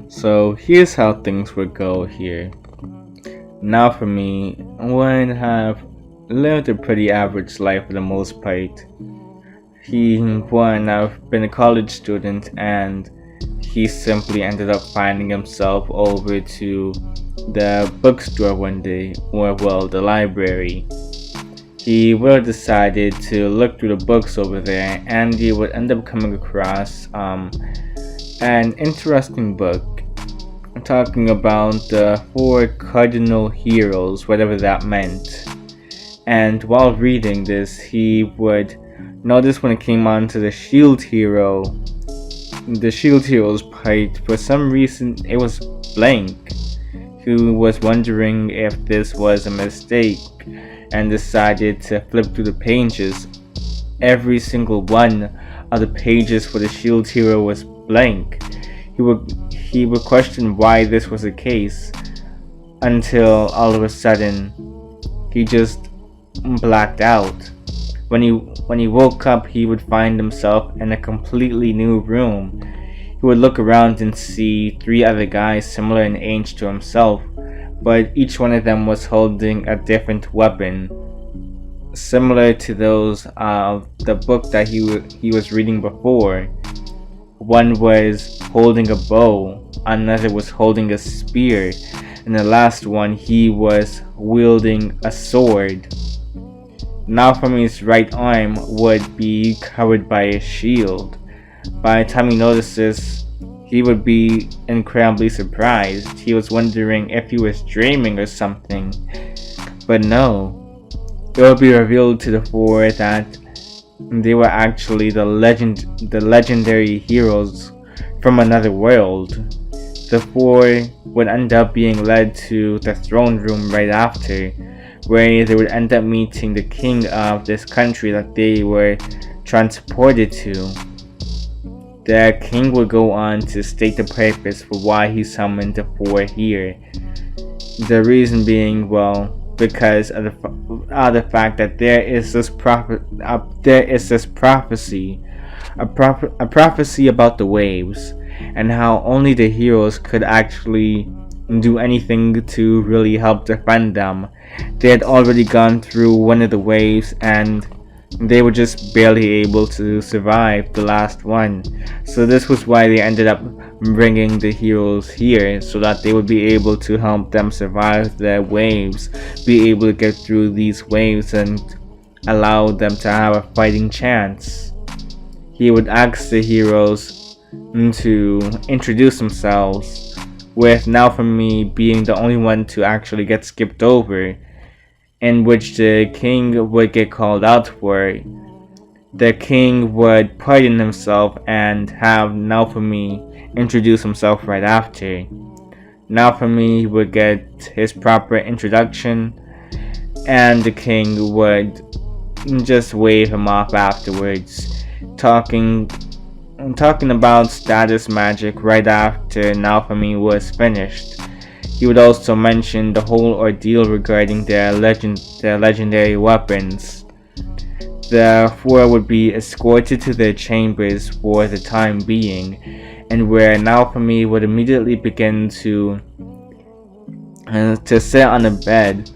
So here's how things would go here. Naofumi would have lived a pretty average life for the most part. He would have been a college student, and he simply ended up finding himself over to the bookstore one day, or well, the library. He would have decided to look through the books over there, and he would end up coming across an interesting book talking about the 4 cardinal heroes, whatever that meant. And while reading this, he would notice when it came on to the shield hero's part, for some reason it was blank. He was wondering if this was a mistake and decided to flip through the pages. Every single one of the pages for the shield hero was blank. He would question why this was the case, until all of a sudden he just blacked out. When he woke up, he would find himself in a completely new room. He would look around and see 3 other guys similar in age to himself, but each one of them was holding a different weapon, similar to those of the book that he was reading before. One was holding a bow, another was holding a spear, and the last one, he was wielding a sword. Naofumi's right arm would be covered by a shield. By the time he noticed this, he would be incredibly surprised. He was wondering if he was dreaming or something, but no. It would be revealed to the 4 that they were actually the legendary heroes from another world. The 4 would end up being led to the throne room right after, where they would end up meeting the king of this country that they were transported to. The king would go on to state the purpose for why he summoned the 4 here. The reason being, well, because of the fact that there is this prophecy, a prophecy about the waves, and how only the heroes could actually do anything to really help defend them. They had already gone through one of the waves, and they were just barely able to survive the last one. So this was why they ended up bringing the heroes here, so that they would be able to help them survive the waves, be able to get through these waves and allow them to have a fighting chance. He would ask the heroes to introduce themselves, with Naofumi being the only one to actually get skipped over, in which the king would get called out for. The king would pardon himself and have Naofumi introduce himself right after. Naofumi would get his proper introduction, and the king would just wave him off afterwards, talking about status magic right after Naofumi was finished. He would also mention the whole ordeal regarding their legendary weapons. The 4 would be escorted to their chambers for the time being, and where Naofumi would immediately begin to sit on a bed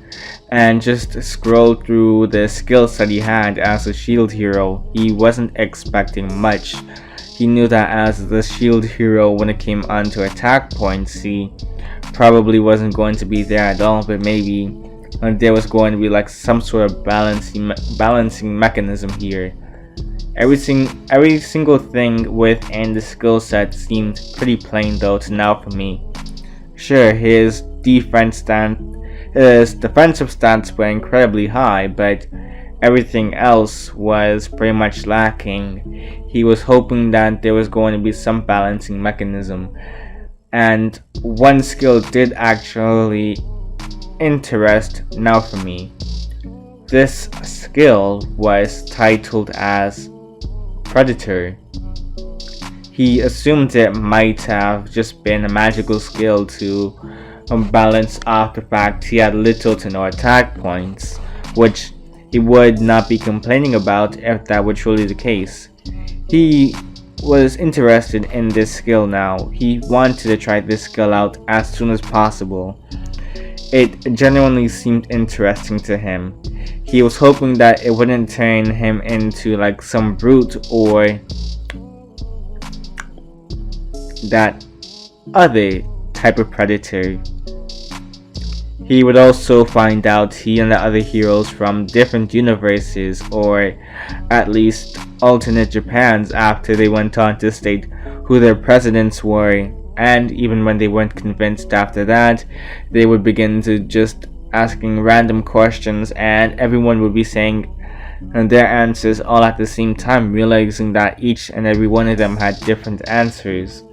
and just scroll through the skills that he had as a shield hero. He wasn't expecting much. He knew that as the shield hero, when it came on to attack points, he probably wasn't going to be there at all, but maybe there was going to be like some sort of balancing mechanism here. Every single thing within the skill set seemed pretty plain though to Naofumi. Sure, his defensive stats were incredibly high, but everything else was pretty much lacking. He was hoping that there was going to be some balancing mechanism, and one skill did actually interest Naofumi. This skill was titled as Predator. He assumed it might have just been a magical skill to balance off the fact he had little to no attack points, which he would not be complaining about if that were truly the case. He was interested in this skill now. He wanted to try this skill out as soon as possible. It genuinely seemed interesting to him. He was hoping that it wouldn't turn him into like some brute or that other type of predator. He would also find out he and the other heroes from different universes, or at least alternate Japans, after they went on to state who their presidents were, and even when they weren't convinced after that, they would begin to just asking random questions and everyone would be saying their answers all at the same time, realizing that each and every one of them had different answers.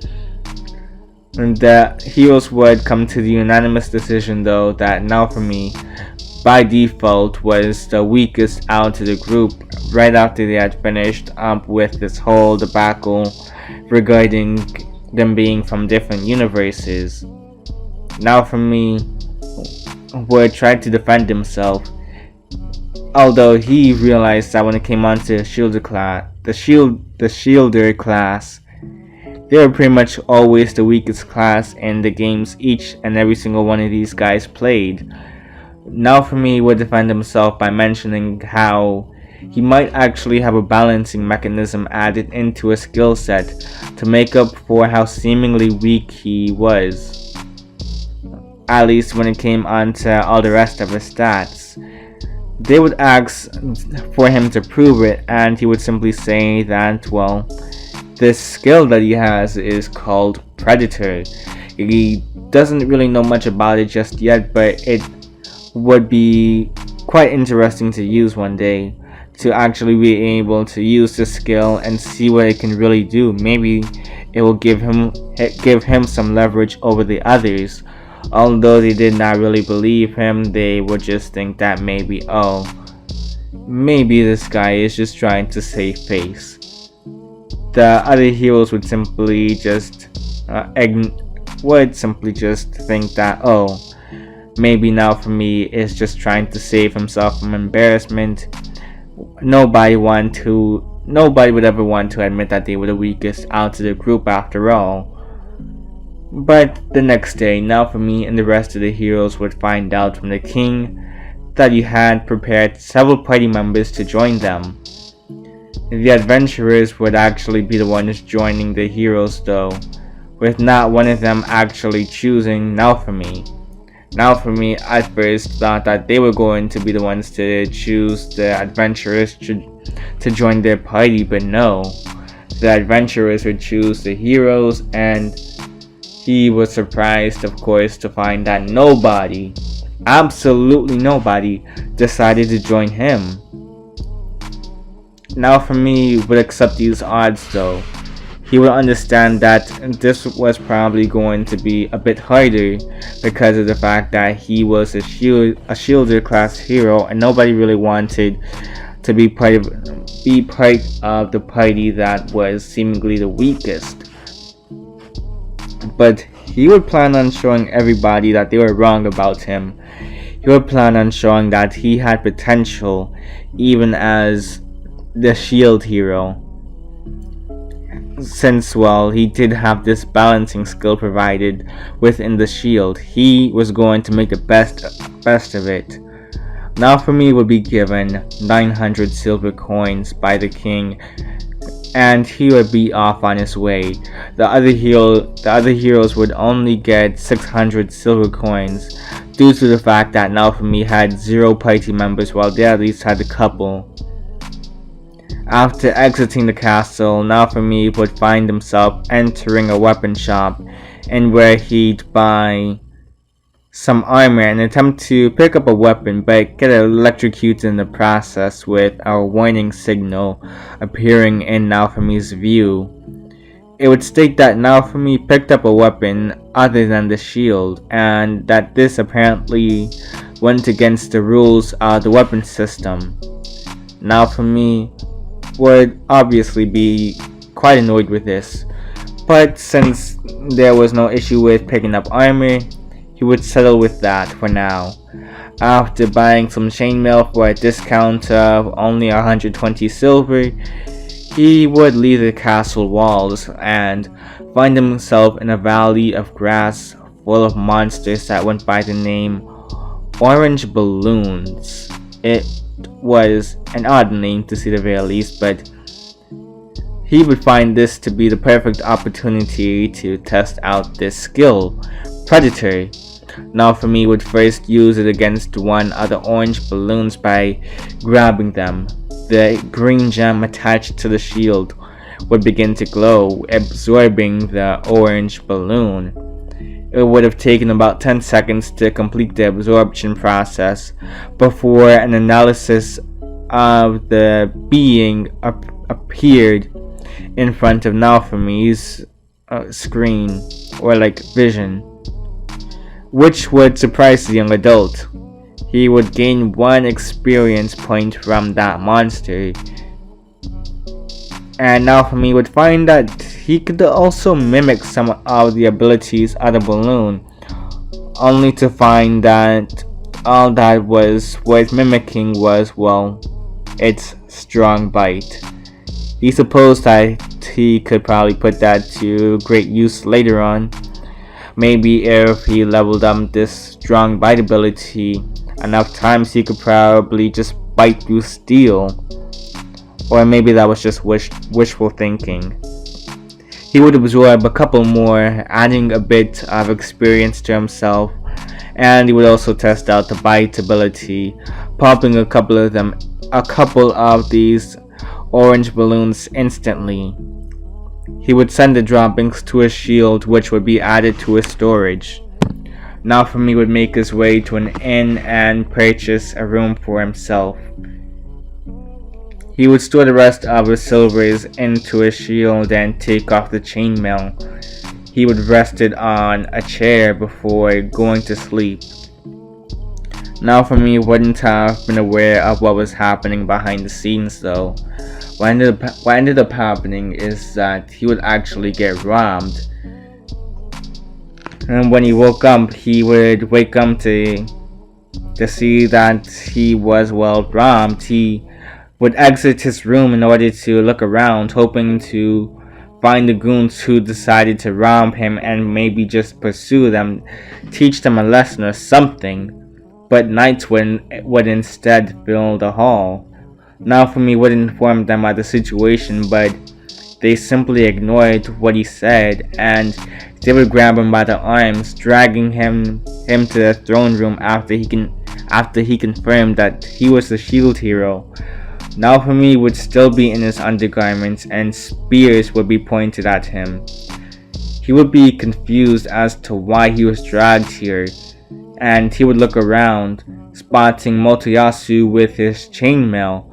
And the heroes would come to the unanimous decision though that Naofumi by default was the weakest out of the group right after they had finished up with this whole debacle regarding them being from different universes. Naofumi would try to defend himself, although he realized that when it came on to the shielder class, they were pretty much always the weakest class in the games each and every single one of these guys played. Naofumi would defend himself by mentioning how he might actually have a balancing mechanism added into a skill set to make up for how seemingly weak he was, at least when it came on to all the rest of his stats. They would ask for him to prove it, and he would simply say that, well, this skill that he has is called Predator. He doesn't really know much about it just yet, but it would be quite interesting to use one day, to actually be able to use this skill and see what it can really do. Maybe it will give him some leverage over the others. Although they did not really believe him, they would just think that maybe, oh, maybe this guy is just trying to save face. The other heroes would simply just think that, oh, maybe Naofumi is just trying to save himself from embarrassment. Nobody would ever want to admit that they were the weakest out of the group after all. But the next day, Naofumi and the rest of the heroes would find out from the king that he had prepared several party members to join them. The adventurers would actually be the ones joining the heroes though, with not one of them actually choosing Naofumi. Naofumi at first thought that they were going to be the ones to choose the adventurers to join their party, but no, the adventurers would choose the heroes, and he was surprised, of course, to find that nobody, absolutely nobody, decided to join him. Naofumi would accept these odds though. He would understand that this was probably going to be a bit harder because of the fact that he was a shielder class hero and nobody really wanted to be part of the party that was seemingly the weakest. But he would plan on showing everybody that they were wrong about him. He would plan on showing that he had potential even as the shield hero, since, well, he did have this balancing skill provided within the shield. He was going to make the best of it. Naofumi would be given 900 silver coins by the king, and he would be off on his way. The other heroes would only get 600 silver coins due to the fact that Naofumi had 0 party members while they at least had a couple. After exiting the castle, Naofumi would find himself entering a weapon shop, and where he'd buy some armor and attempt to pick up a weapon, but get electrocuted in the process with a warning signal appearing in Naofumi's view. It would state that Naofumi picked up a weapon other than the shield, and that this apparently went against the rules of the weapon system. Naofumi would obviously be quite annoyed with this, but since there was no issue with picking up armor, he would settle with that for now. After buying some chainmail for a discount of only 120 silver, he would leave the castle walls and find himself in a valley of grass full of monsters that went by the name Orange Balloons. It was an odd name to say the very least, but he would find this to be the perfect opportunity to test out this skill, Predator. Naofumi would first use it against one of the orange balloons by grabbing them. The green gem attached to the shield would begin to glow, absorbing the orange balloon. It would have taken about 10 seconds to complete the absorption process before an analysis of the being appeared in front of Naofumi's screen, or like vision, which would surprise the young adult. He would gain 1 experience point from that monster, and Naofumi would find that he could also mimic some of the abilities of the balloon, only to find that all that was worth mimicking was, well, its strong bite. He supposed that he could probably put that to great use later on. Maybe if he leveled up this strong bite ability enough times, he could probably just bite through steel. Or maybe that was just wishful thinking. He would absorb a couple more, adding a bit of experience to himself, and he would also test out the bite ability, popping a couple of these orange balloons instantly. He would send the droppings to his shield, which would be added to his storage. Naofumi would make his way to an inn and purchase a room for himself. He would store the rest of his silvers into his shield and take off the chainmail. He would rest it on a chair before going to sleep. Naofumi wouldn't have been aware of what was happening behind the scenes though. What ended up happening is that he would actually get robbed. And when he woke up, he would wake up to see that he was well robbed. He would exit his room in order to look around, hoping to find the goons who decided to rob him and maybe just pursue them, teach them a lesson or something. But knights would instead fill the hall. Naofumi would inform them of the situation, but they simply ignored what he said, and they would grab him by the arms, dragging him to the throne room after he confirmed that he was the shield hero. Naofumi would still be in his undergarments, and spears would be pointed at him. He would be confused as to why he was dragged here, and he would look around, spotting Motoyasu with his chainmail.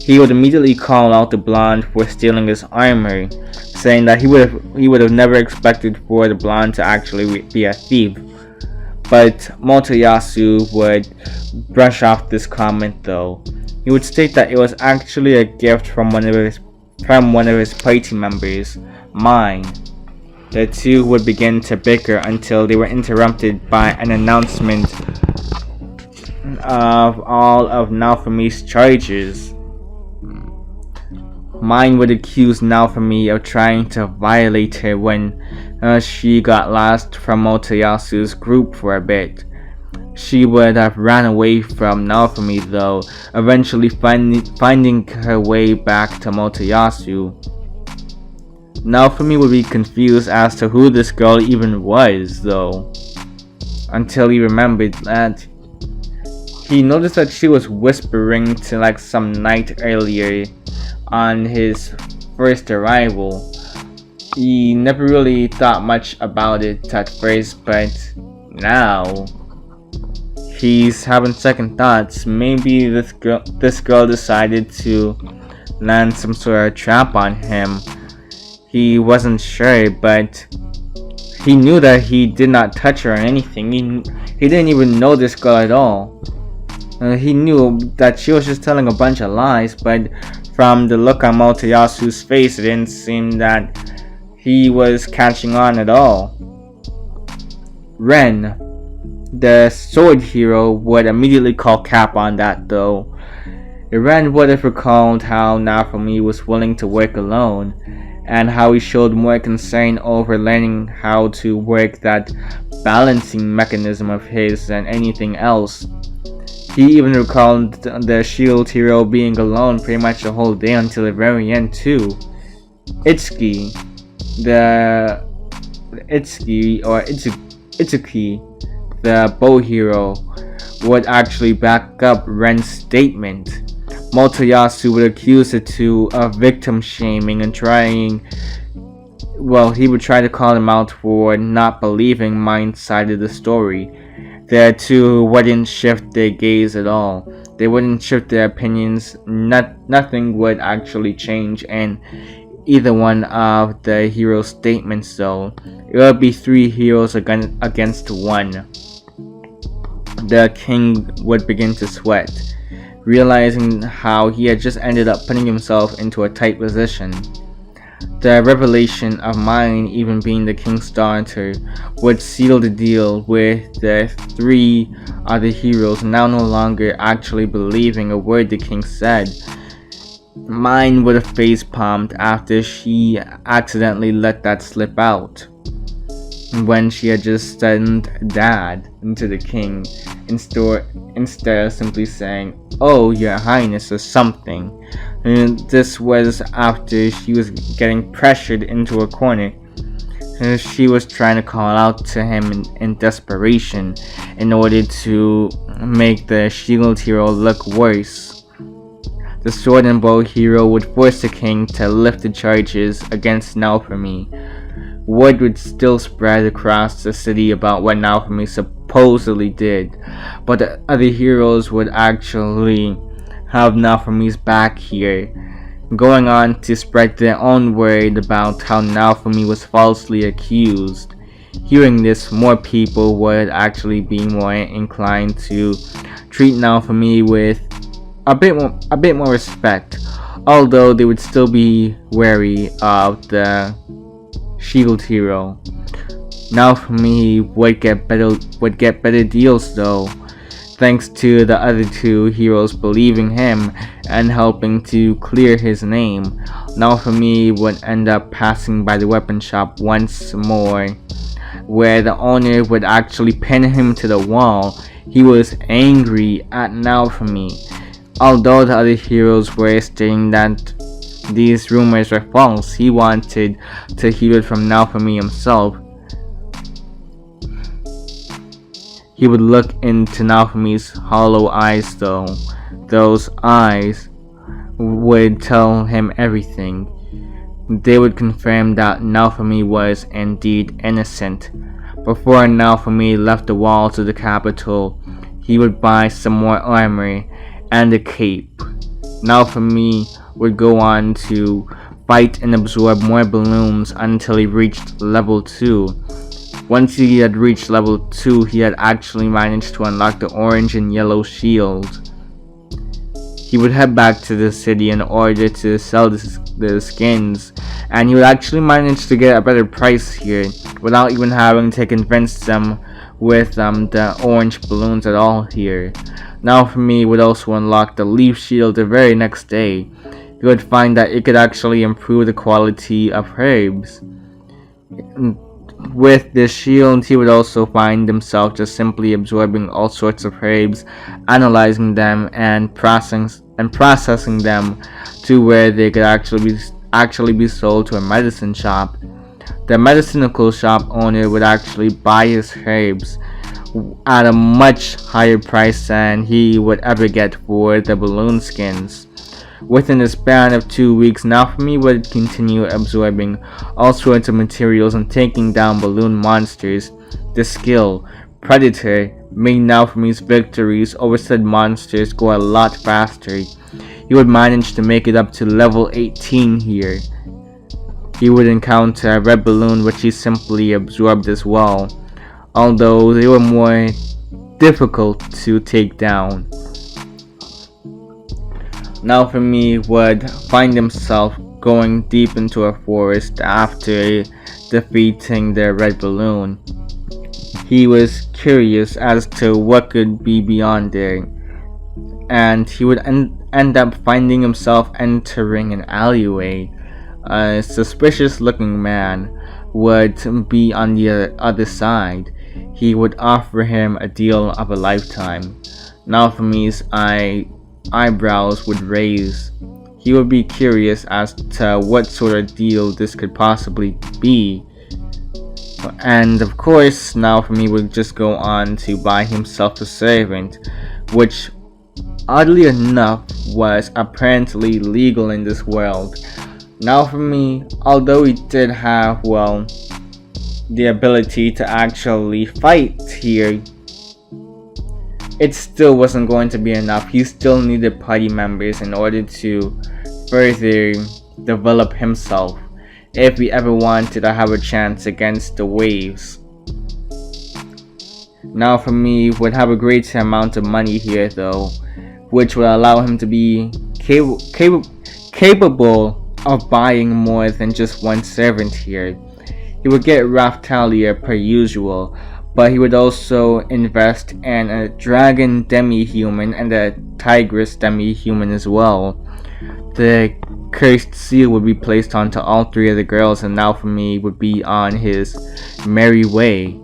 He would immediately call out the blonde for stealing his armor, saying that he would have never expected for the blonde to actually be a thief. But Motoyasu would brush off this comment though. He would state that it was actually a gift from one of his party members, mine. The two would begin to bicker until they were interrupted by an announcement of all of Naofumi's charges. Mine would accuse Naofumi of trying to violate her when she got lost from Motoyasu's group for a bit. She would have ran away from Naofumi though, eventually finding her way back to Motoyasu. Naofumi would be confused as to who this girl even was though, until he remembered that he noticed that she was whispering to like some knight earlier on his first arrival. He never really thought much about it at first, but now he's having second thoughts. Maybe this girl decided to land some sort of trap on him. He wasn't sure, but he knew that he did not touch her or anything. He didn't even know this girl at all. He knew that she was just telling a bunch of lies, but from the look on Motoyasu's face, it didn't seem that he was catching on at all. Ren, the sword hero, would immediately call cap on that though. Ren would have recalled how Naofumi was willing to work alone, and how he showed more concern over learning how to work that balancing mechanism of his than anything else. He even recalled the shield hero being alone pretty much the whole day until the very end too. Itsuki, the bow hero, would actually back up Ren's statement. Motoyasu would accuse the two of victim shaming and he would try to call him out for not believing Mind's side of the story. The two wouldn't shift their gaze at all. They wouldn't shift their opinions. Nothing would actually change in either one of the heroes' statements though. It would be 3 heroes against 1. The king would begin to sweat, realizing how he had just ended up putting himself into a tight position. The revelation of Mind even being the king's daughter would seal the deal, with the 3 other heroes now no longer actually believing a word the king said. Mind would have face-palmed after she accidentally let that slip out, when she had just sent Dad into the king instead of simply saying, "Oh, your highness," or something. And this was after she was getting pressured into a corner. She was trying to call out to him in desperation in order to make the shield hero look worse. The sword and bow hero would force the king to lift the charges against Naofumi. Word would still spread across the city about what Naofumi supposedly did, but the other heroes would actually have Naofumi's back here, going on to spread their own word about how Naofumi was falsely accused. Hearing this, more people would actually be more inclined to treat Naofumi with a bit more respect, although they would still be wary of the shield hero. Naofumi would get better deals though, thanks to the other 2 heroes believing him and helping to clear his name. Naofumi would end up passing by the weapon shop once more, where the owner would actually pin him to the wall. He was angry at Naofumi, although the other heroes were stating that these rumors were false. He wanted to hear it from Naofumi himself. He would look into Naofumi's hollow eyes though. Those eyes would tell him everything. They would confirm that Naofumi was indeed innocent. Before Naofumi left the walls of the capital, he would buy some more armor and a cape. Naofumi would go on to fight and absorb more balloons until he reached level 2. Once he had reached level 2, he had actually managed to unlock the orange and yellow shield. He would head back to the city in order to sell the skins, and he would actually manage to get a better price here without even having to convince them with the orange balloons at all here. Naofumi would also unlock the leaf shield the very next day. He would find that it could actually improve the quality of herbs. With this shield, he would also find himself just simply absorbing all sorts of herbs, analyzing them, and processing them to where they could actually be sold to a medicine shop. The medicinal shop owner would actually buy his herbs at a much higher price than he would ever get for the balloon skins. Within the span of 2 weeks, Naofumi would continue absorbing all sorts of materials and taking down balloon monsters. The skill, Predator, made Naofumi's victories over said monsters go a lot faster. He would manage to make it up to level 18 here. He would encounter a red balloon which he simply absorbed as well, although they were more difficult to take down. Naofumi would find himself going deep into a forest after defeating the red balloon. He was curious as to what could be beyond there, and he would end up finding himself entering an alleyway. A suspicious looking man would be on the other side. He would offer him a deal of a lifetime. Naofumi's eyebrows would raise. He would be curious as to what sort of deal this could possibly be. And of course, Naofumi would just go on to buy himself a servant, which oddly enough was apparently legal in this world. Naofumi, although he did have, the ability to actually fight here, it still wasn't going to be enough. He still needed party members in order to further develop himself if he ever wanted to have a chance against the waves. Naofumi would have a great amount of money here though, which would allow him to be capable of buying more than just one servant here. He would get Raftalia per usual, but he would also invest in a dragon demi-human and a tigress demi-human as well. The cursed seal would be placed onto all three of the girls, and Naofumi would be on his merry way.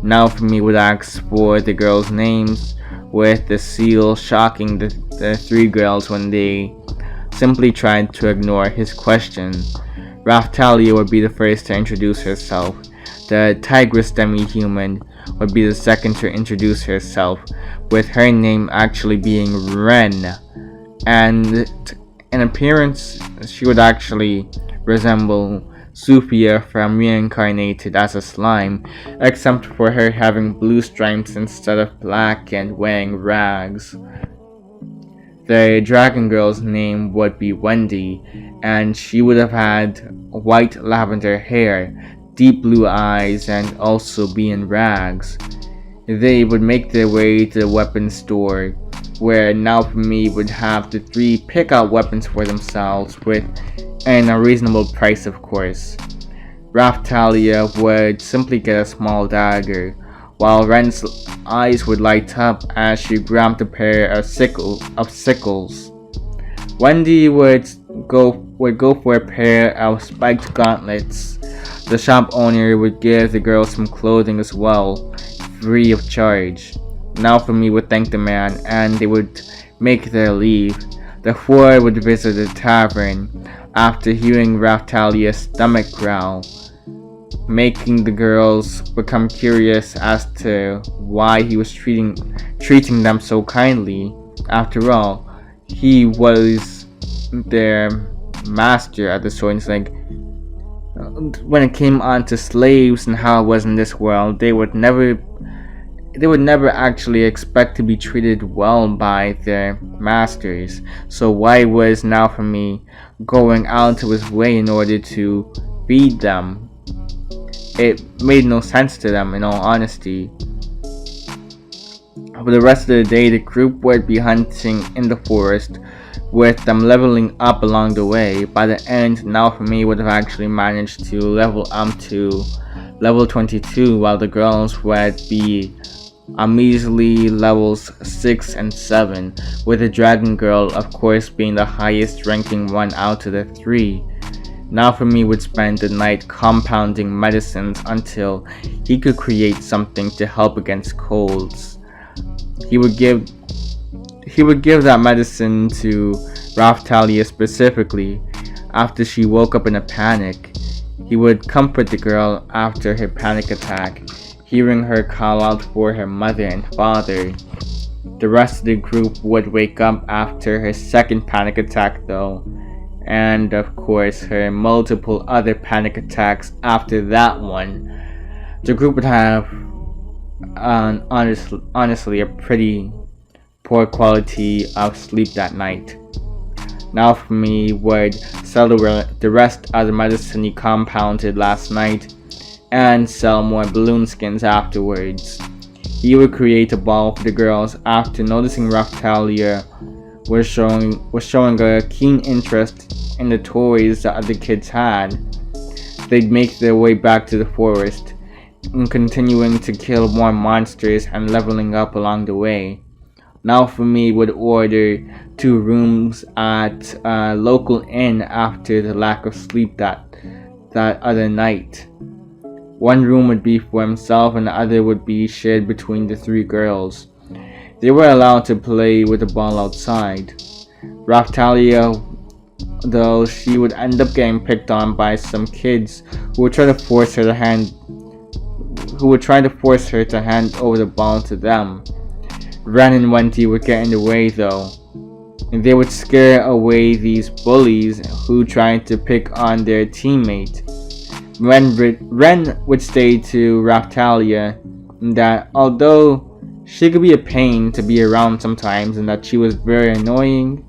Naofumi would ask for the girls' names, with the seal shocking the three girls when they simply tried to ignore his question. Raftalia would be the first to introduce herself. The tigress demi-human would be the second to introduce herself, with her name actually being Ren. And in appearance, she would actually resemble Sophia from Reincarnated as a Slime, except for her having blue stripes instead of black and wearing rags. The dragon girl's name would be Wendy, and she would have had white lavender hair, deep blue eyes, and also be in rags. They would make their way to the weapons store, where Naofumi would have the three pick out weapons for themselves and a reasonable price, of course. Raftalia would simply get a small dagger, while Ren's eyes would light up as she grabbed a pair of sickles. Wendy would go for a pair of spiked gauntlets. The shop owner would give the girls some clothing as well, free of charge. Naofumi would thank the man, and they would make their leave. The four would visit the tavern after hearing Raftalia's stomach growl, making the girls become curious as to why he was treating them so kindly. After all, he was their master at the store. It's like, when it came on to slaves and how it was in this world, they would never actually expect to be treated well by their masters. So why was Naofumi going out of his way in order to feed them? It made no sense to them, in all honesty. For the rest of the day, the group would be hunting in the forest, with them leveling up along the way. By the end, Naofumi would have actually managed to level up to level 22, while the girls would be a measly levels 6 and 7, with the dragon girl of course being the highest ranking one out of the three. Naofumi would spend the night compounding medicines until he could create something to help against colds. He would give that medicine to Raftalia specifically after she woke up in a panic. He would comfort the girl after her panic attack, hearing her call out for her mother and father. The rest of the group would wake up after her second panic attack though, and of course her multiple other panic attacks after that one. The group would have honestly a pretty poor quality of sleep that night. Naofumi would sell the rest of the medicine he compounded last night and sell more balloon skins afterwards. He would create a ball for the girls after noticing Raphtalia was showing a keen interest in the toys the other kids had. They'd make their way back to the forest, and continuing to kill more monsters and leveling up along the way. Naofumi would order 2 rooms at a local inn after the lack of sleep that other night. 1 room would be for himself and the other would be shared between the 3 girls. They were allowed to play with the ball outside. Raphtalia, though, she would end up getting picked on by some kids who would try to force her to hand over the ball to them. Ren and Wendy would get in the way though, and they would scare away these bullies who tried to pick on their teammate. Ren would say to Raphtalia that although she could be a pain to be around sometimes and that she was very annoying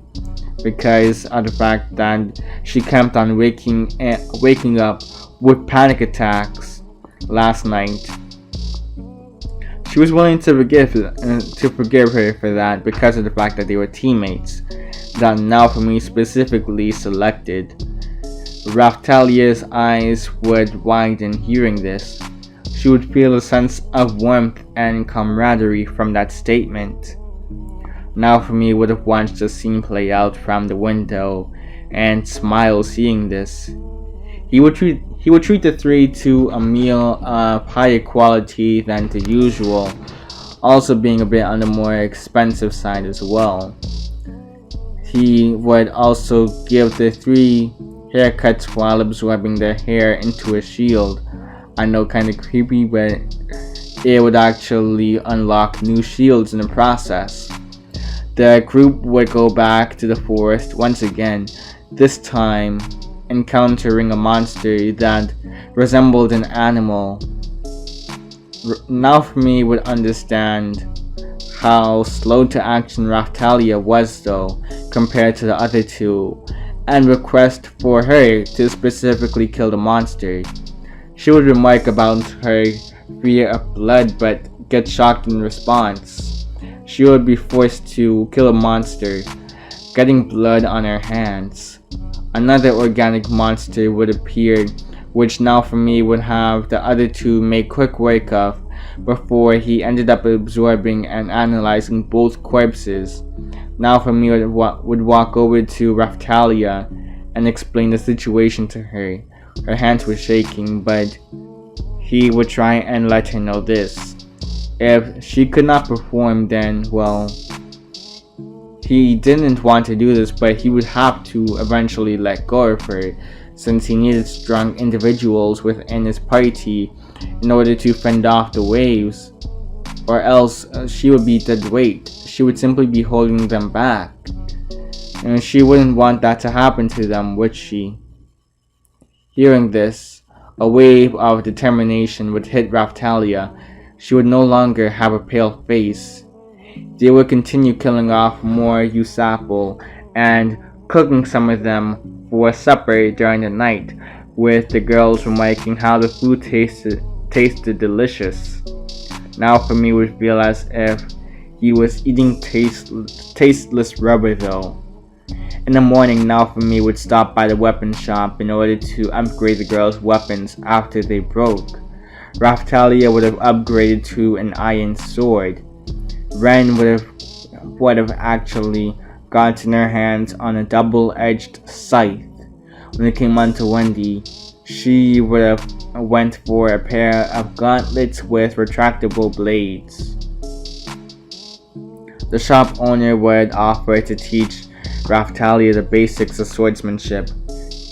because of the fact that she kept on waking up with panic attacks last night, she was willing to forgive her for that because of the fact that they were teammates that Naofumi specifically selected. Raphtalia's eyes would widen hearing this. She would feel a sense of warmth and camaraderie from that statement. Naofumi would have watched the scene play out from the window and smile seeing this. He would treat the 3 to a meal of higher quality than the usual, also being a bit on the more expensive side as well. He would also give the 3 haircuts while absorbing their hair into a shield. I know, kinda creepy, but it would actually unlock new shields in the process. The group would go back to the forest once again, this time encountering a monster that resembled an animal. Naofumi would understand how slow to action Raphtalia was though, compared to the other 2, and request for her to specifically kill the monster. She would remark about her fear of blood but get shocked in response. She would be forced to kill a monster, getting blood on her hands. Another organic monster would appear, which Naofumi would have the other 2 make quick work of before he ended up absorbing and analyzing both corpses. Naofumi would walk over to Raphtalia and explain the situation to her. Her hands were shaking, but he would try and let her know this. If she could not perform, then, well, he didn't want to do this, but he would have to eventually let go of her, since he needed strong individuals within his party in order to fend off the waves, or else she would be dead weight. She would simply be holding them back, and she wouldn't want that to happen to them, would she? Hearing this, a wave of determination would hit Raphtalia. She would no longer have a pale face. They would continue killing off more Usapo and cooking some of them for supper during the night, with the girls remarking how the food tasted delicious. Naofumi would feel as if he was eating tasteless rubber though. In the morning, Naofumi would stop by the weapon shop in order to upgrade the girls' weapons after they broke. Raphtalia would have upgraded to an iron sword. Ren would have actually gotten her hands on a double-edged scythe. When it came on to Wendy, she would have went for a pair of gauntlets with retractable blades. The shop owner would offer to teach Raphtalia the basics of swordsmanship,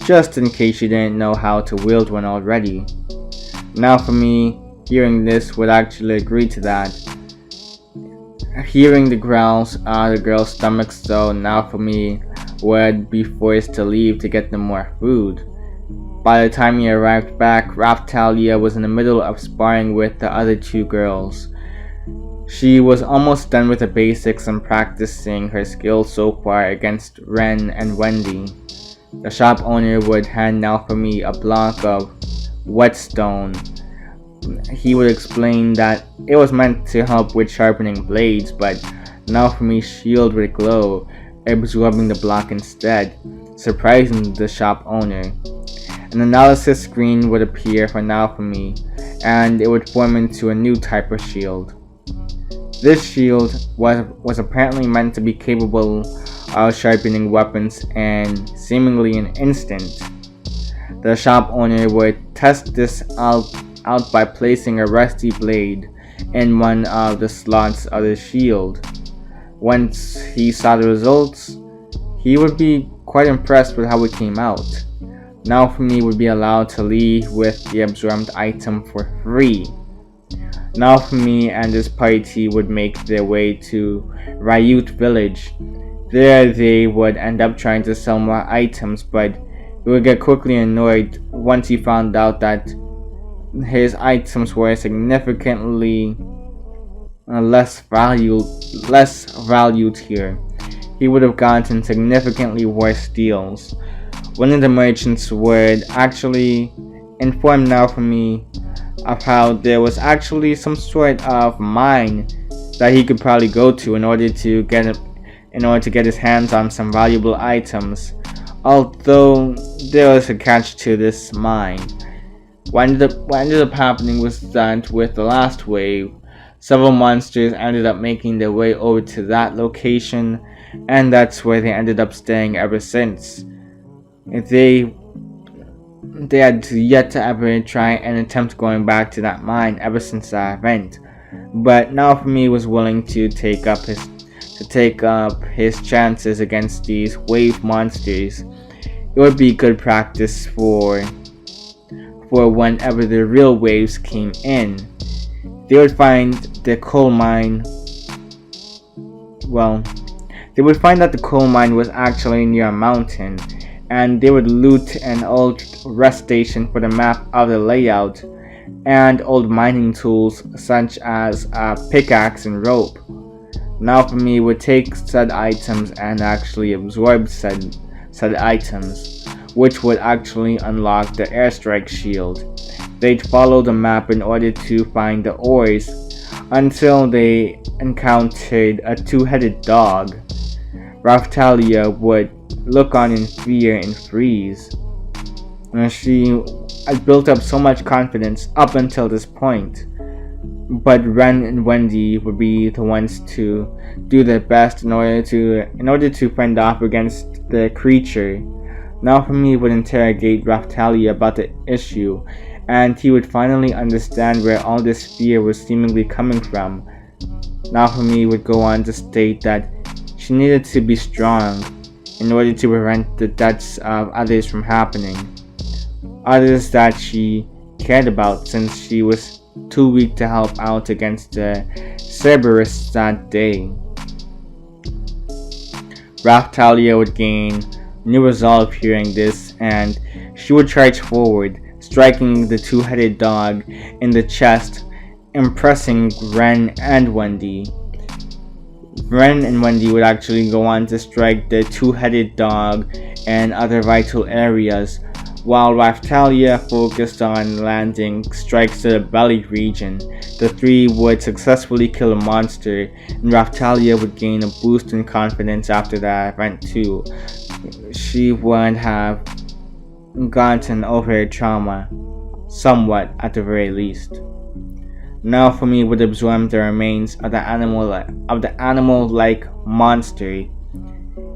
just in case she didn't know how to wield one already. Naofumi, hearing this, would actually agree to that. Hearing the growls out of the girls' stomachs though, Naofumi would be forced to leave to get them more food. By the time he arrived back, Raphtalia was in the middle of sparring with the other 2 girls. She was almost done with the basics and practicing her skills so far against Ren and Wendy. The shop owner would hand Naofumi a block of whetstone, he would explain that it was meant to help with sharpening blades, but Naofumi's shield would glow, absorbing the block instead, surprising the shop owner. An analysis screen would appear for Naofumi, and it would form into a new type of shield. This shield was apparently meant to be capable of sharpening weapons in seemingly an instant. The shop owner would test this out by placing a rusty blade in one of the slots of the shield. Once he saw the results, he would be quite impressed with how it came out. Naofumi would be allowed to leave with the absorbed item for free. Naofumi and his party would make their way to Ryut village. There they would end up trying to sell more items, but he would get quickly annoyed once he found out that his items were significantly less valued here. He would have gotten significantly worse deals. One of the merchants would actually inform Naofumi of how there was actually some sort of mine that he could probably go to in order to get his hands on some valuable items. Although there was a catch to this mine. What ended up happening was that with the last wave, several monsters ended up making their way over to that location, and that's where they ended up staying ever since. They had yet to ever try and attempt going back to that mine ever since that event, but Naofumi was willing to take up his chances against these wave monsters. It would be good practice for whenever the real waves came in. They would find the coal mine. They would find that the coal mine was actually near a mountain, and they would loot an old rest station for the map of the layout and old mining tools such as a pickaxe and rope. Naofumi would take said items and actually absorb said items, which would actually unlock the airstrike shield. They'd follow the map in order to find the ores until they encountered a two-headed dog. Raftalia would look on in fear and freeze. She had built up so much confidence up until this point, but Ren and Wendy would be the ones to do their best in order to fend off against the creature. Naofumi would interrogate Raftalia about the issue, and he would finally understand where all this fear was seemingly coming from. Naofumi would go on to state that she needed to be strong in order to prevent the deaths of others from happening. Others that she cared about, since she was too weak to help out against the Cerberus that day. Raftalia would gain new resolve hearing this, and she would charge forward, striking the two-headed dog in the chest, impressing Ren and Wendy. Ren and Wendy would actually go on to strike the two-headed dog and other vital areas, while Raftalia focused on landing strikes to the belly region. The three would successfully kill a monster, and Raftalia would gain a boost in confidence after that event too. She would have gotten over her trauma, somewhat at the very least. Naofumi would absorb the remains of the animal-like monster. He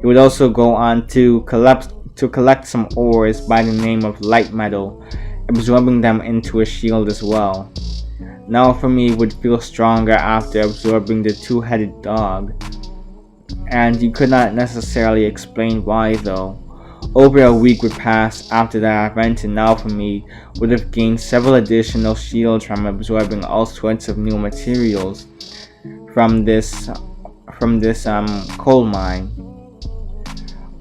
would also go on to collect some ores by the name of light metal, absorbing them into a shield as well. Naofumi would feel stronger after absorbing the two-headed dog, and you could not necessarily explain why though. Over a week would pass after that event, and Naofumi would have gained several additional shields from absorbing all sorts of new materials from this coal mine.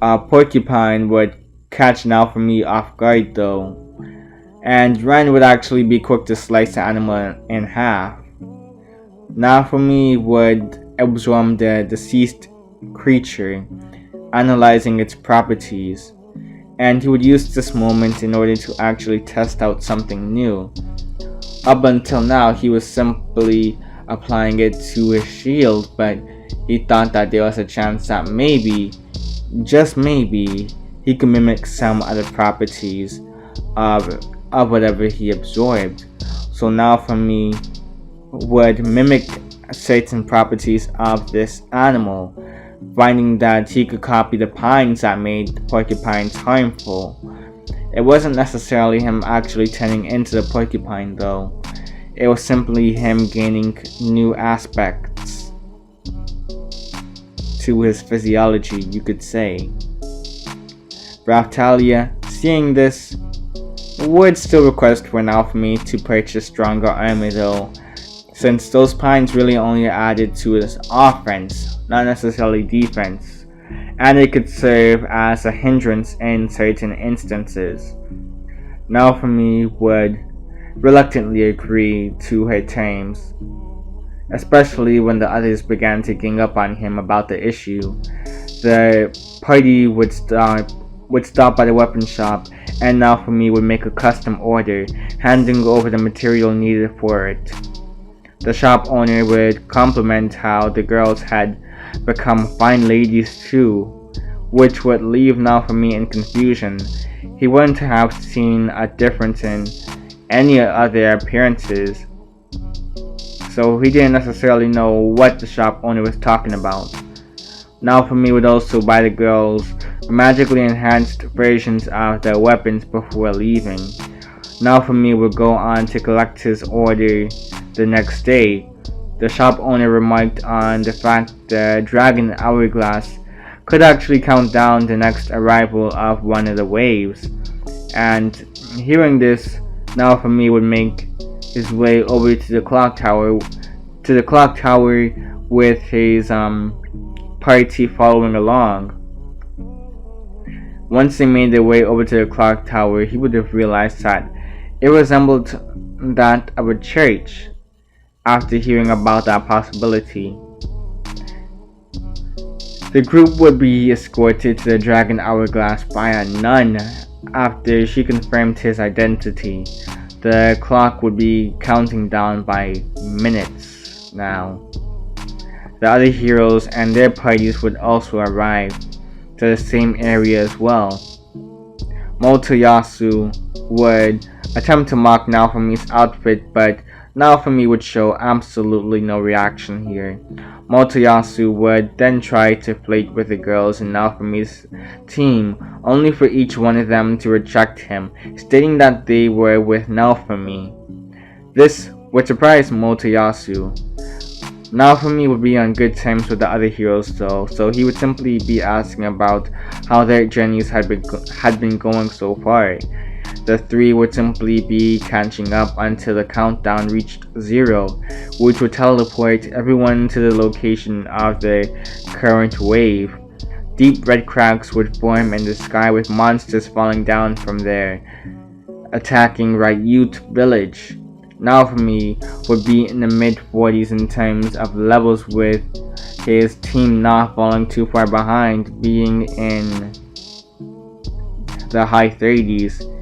A porcupine would catch Naofumi off guard though, and Ren would actually be quick to slice the animal in half. Naofumi would absorb the deceased creature, analyzing its properties, and he would use this moment in order to actually test out something new. Up until now, he was simply applying it to his shield, but he thought that there was a chance that maybe, just maybe, he could mimic some other properties of, of whatever he absorbed. So Naofumi would mimic certain properties of this animal, finding that he could copy the pines that made porcupines harmful. It wasn't necessarily him actually turning into the porcupine though. It was simply him gaining new aspects to his physiology, you could say. Raphtalia, seeing this, would still request for Naofumi to purchase stronger armor though, since those pines really only added to his offense, not necessarily defense, and it could serve as a hindrance in certain instances. Naofumi would reluctantly agree to her terms, especially when the others began to gang up on him about the issue. The party would stop by the weapon shop, and Naofumi would make a custom order, handing over the material needed for it. The shop owner would compliment how the girls had become fine ladies too, which would leave Naofumi in confusion. He wouldn't have seen a difference in any other appearances, so he didn't necessarily know what the shop owner was talking about. Naofumi would also buy the girls magically enhanced versions of their weapons before leaving. Naofumi would go on to collect his order the next day. The shop owner remarked on the fact the dragon hourglass could actually count down the next arrival of one of the waves, and hearing this, Naofumi would make his way over to the clock tower with his party following along. Once they made their way over to the clock tower, he would have realized that it resembled that of a church after hearing about that possibility. The group would be escorted to the Dragon Hourglass by a nun after she confirmed his identity. The clock would be counting down by minutes now. The other heroes and their parties would also arrive to the same area as well. Motoyasu would attempt to mock Naofumi's outfit, but Naofumi would show absolutely no reaction here. Motoyasu would then try to flirt with the girls in Naofumi's team, only for each one of them to reject him, stating that they were with Naofumi. This would surprise Motoyasu. Naofumi would be on good terms with the other heroes though, so he would simply be asking about how their journeys had been going so far. The three would simply be catching up until the countdown reached 0, which would teleport everyone to the location of the current wave. Deep red cracks would form in the sky with monsters falling down from there, attacking Ryut village. Naofumi would be in the mid-40s in terms of levels, with his team not falling too far behind, being in the high 30s.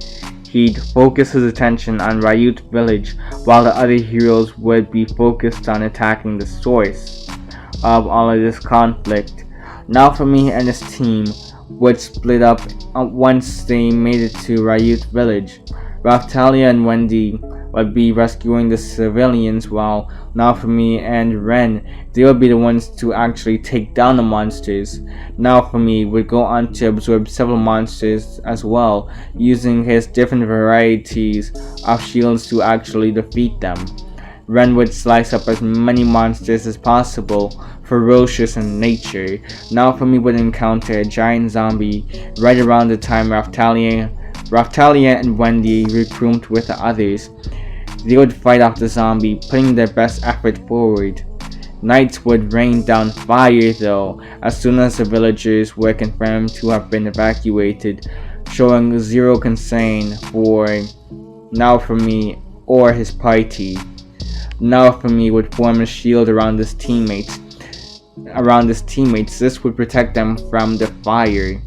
He'd focus his attention on Ryut village, while the other heroes would be focused on attacking the source of all of this conflict. Naofumi and his team would split up once they made it to Ryut village. Raphtalia and Wendy would be rescuing the civilians, while Naofumi and Ren, they would be the ones to actually take down the monsters. Naofumi would go on to absorb several monsters as well, using his different varieties of shields to actually defeat them. Ren would slice up as many monsters as possible, ferocious in nature. Naofumi would encounter a giant zombie right around the time Raphtalia and Wendy regrouped with the others. They would fight off the zombie, putting their best effort forward. Knights would rain down fire though, as soon as the villagers were confirmed to have been evacuated, showing zero concern for Naofumi or his party. Naofumi would form a shield around his teammates. This would protect them from the fire.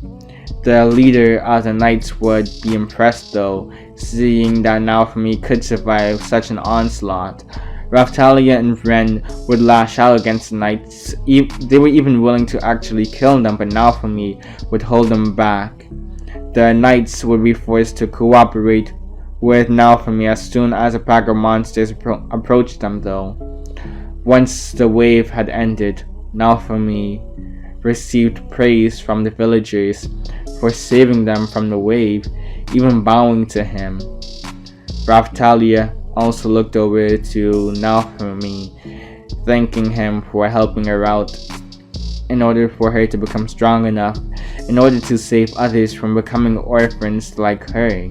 The leader of the knights would be impressed though, seeing that Naofumi could survive such an onslaught. Raftalia and Ren would lash out against the knights. They were even willing to actually kill them, but Naofumi would hold them back. The knights would be forced to cooperate with Naofumi as soon as a pack of monsters approached them though. Once the wave had ended, Naofumi received praise from the villagers for saving them from the wave, even bowing to him. Raftalia also looked over to Naofumi, thanking him for helping her out in order for her to become strong enough in order to save others from becoming orphans like her.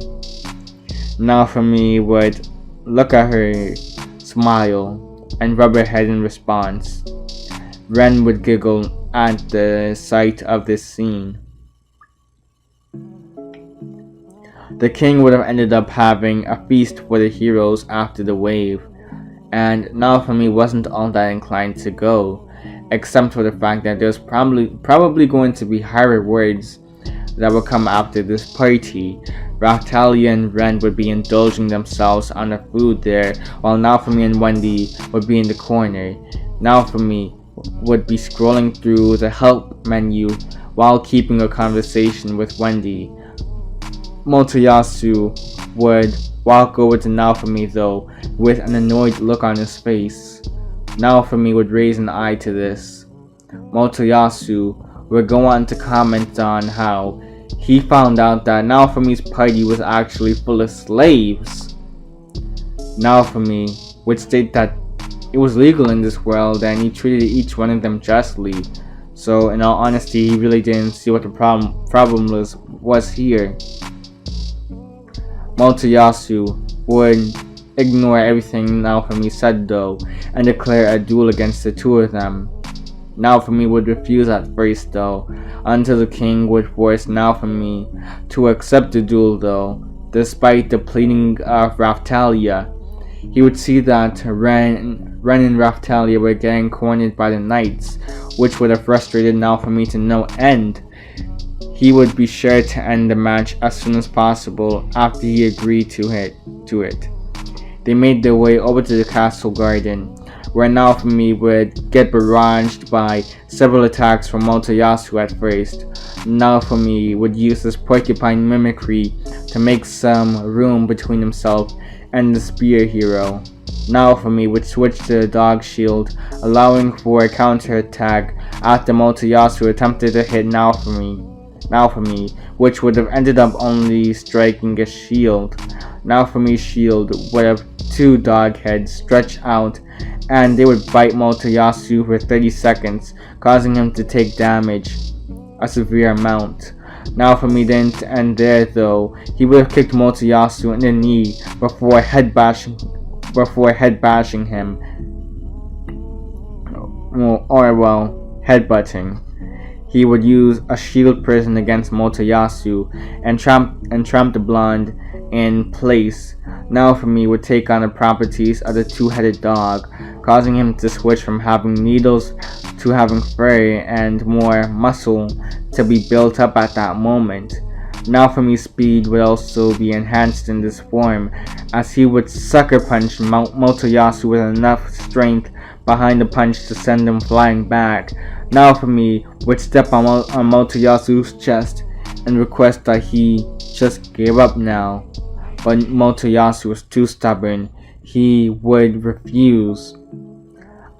Naofumi would look at her, smile, and rub her head in response. Ren would giggle at the sight of this scene. The king would have ended up having a feast for the heroes after the wave, and Naofumi wasn't all that inclined to go, except for the fact that there's probably going to be higher rewards that will come after this party. Raftalia and Ren would be indulging themselves on the food there, while Naofumi and Wendy would be in the corner. Naofumi would be scrolling through the help menu while keeping a conversation with Wendy. Motoyasu would walk over to Naofumi though, with an annoyed look on his face. Naofumi would raise an eye to this. Motoyasu would go on to comment on how he found out that Naofumi's party was actually full of slaves. Naofumi would state that it was legal in this world and he treated each one of them justly. So in all honesty, he really didn't see what the problem was here. Motoyasu would ignore everything Naofumi said though, and declare a duel against the two of them. Naofumi would refuse at first though, until the king would force Naofumi to accept the duel though, despite the pleading of Raftalia. He would see that Ren and Raftalia were getting cornered by the knights, which would have frustrated Naofumi to no end. He would be sure to end the match as soon as possible after he agreed to it. They made their way over to the castle garden, where Naofumi would get barraged by several attacks from Motoyasu at first. Naofumi would use his porcupine mimicry to make some room between himself and the spear hero. Naofumi would switch to the dog shield, allowing for a counterattack after Motoyasu attempted to hit Naofumi, which would have ended up only striking a shield. Naofumi's shield would have two dog heads stretched out, and they would bite Motoyasu for 30 seconds, causing him to take damage, a severe amount. Naofumi didn't end there though. He would have kicked Motoyasu in the knee before head bashing him, headbutting. He would use a shield prison against Motoyasu and tramp the blonde in place. Naofumi would take on the properties of the two-headed dog, causing him to switch from having needles to having fur and more muscle to be built up at that moment. Naofumi's speed would also be enhanced in this form, as he would sucker punch Motoyasu with enough strength behind the punch to send him flying back. Naofumi would step on Motoyasu's chest and request that he just give up now, but Motoyasu was too stubborn. He would refuse.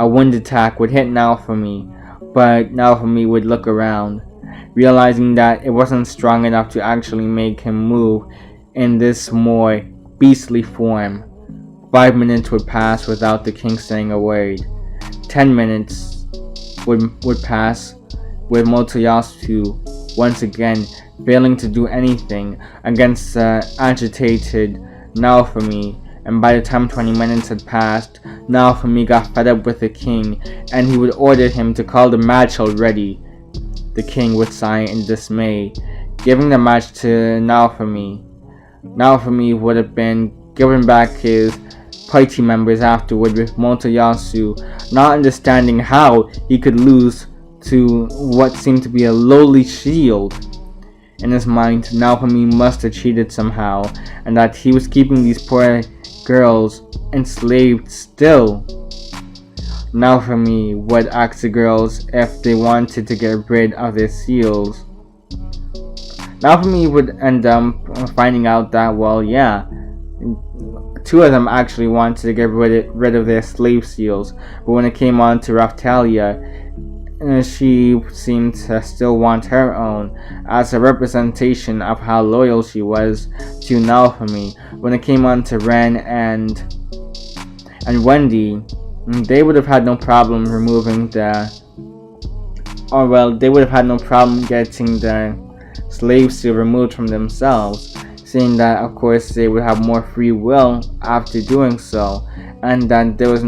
A wind attack would hit Naofumi, but Naofumi would look around, realizing that it wasn't strong enough to actually make him move in this more beastly form. 5 minutes would pass without the king saying a word. 10 minutes would pass with Motoyasu once again failing to do anything against the agitated Naofumi, and by the time 20 minutes had passed, Naofumi got fed up with the king and he would order him to call the match already. The king would sigh in dismay, giving the match to Naofumi. Naofumi would have been given back his party members afterward, with Motoyasu not understanding how he could lose to what seemed to be a lowly shield. In his mind, Naofumi must have cheated somehow, and that he was keeping these poor girls enslaved still. Naofumi would ask the girls if they wanted to get rid of their seals. Naofumi would end up finding out that, well, yeah, two of them actually wanted to get rid of their slave seals, but when it came on to Raphtalia, she seemed to still want her own, as a representation of how loyal she was to Naofumi. When it came on to Ren and Wendy, they would have had no problem removing they would have had no problem getting the slave seal removed from themselves, saying that of course they would have more free will after doing so, and that there was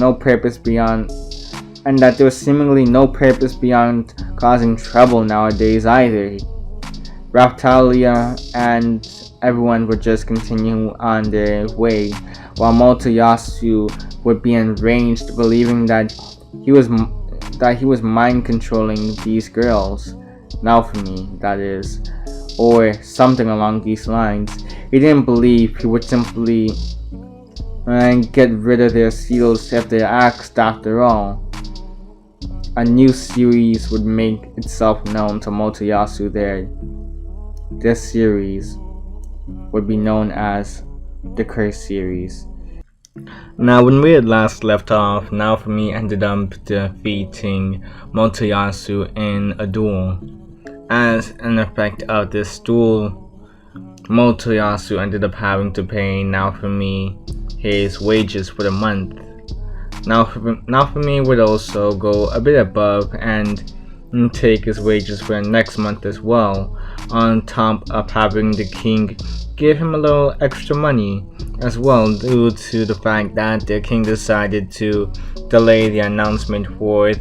seemingly no purpose beyond causing trouble nowadays either. Raphtalia and everyone would just continue on their way, while Motoyasu would be enraged, believing that he was mind controlling these girls, Naofumi, that is, or something along these lines. He didn't believe he would simply get rid of their seals if they asked after all. A new series would make itself known to Motoyasu there. This series would be known as the Curse series. Now, when we had last left off, Naofumi ended up defeating Motoyasu in a duel. As an effect of this duel, Motoyasu ended up having to pay Naofumi his wages for the month. Naofumi would also go a bit above and take his wages for the next month as well, on top of having the king give him a little extra money as well, due to the fact that the king decided to delay the announcement for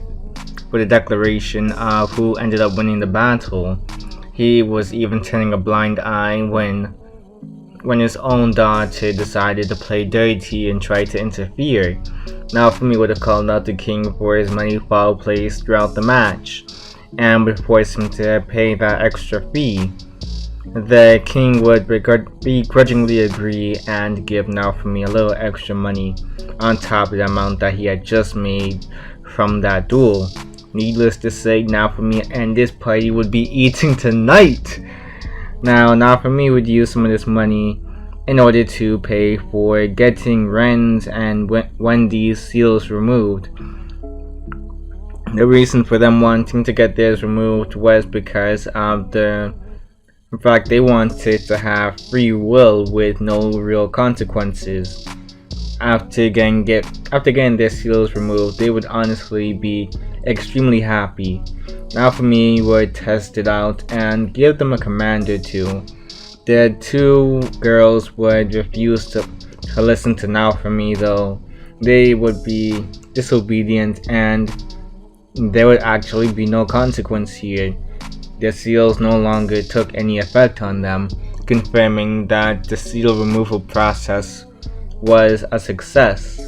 the declaration of who ended up winning the battle. He was even turning a blind eye when his own daughter decided to play dirty and try to interfere. Naofumi would have called out the king for his many foul plays throughout the match, and would force him to pay that extra fee. The king would begrudgingly agree and give Naofumi a little extra money on top of the amount that he had just made from that duel. Needless to say, Naofumi and this party would be eating tonight. Now, Naofumi would use some of this money in order to pay for getting Ren's and Wendy's seals removed. The reason for them wanting to get theirs removed was because of in fact, they wanted to have free will with no real consequences. After getting their seals removed, they would honestly be extremely happy. Naofumi would test it out and give them a command or two. The two girls would refuse to listen to Naofumi, though. They would be disobedient and there would actually be no consequence here. The seals no longer took any effect on them, confirming that the seal removal process was a success.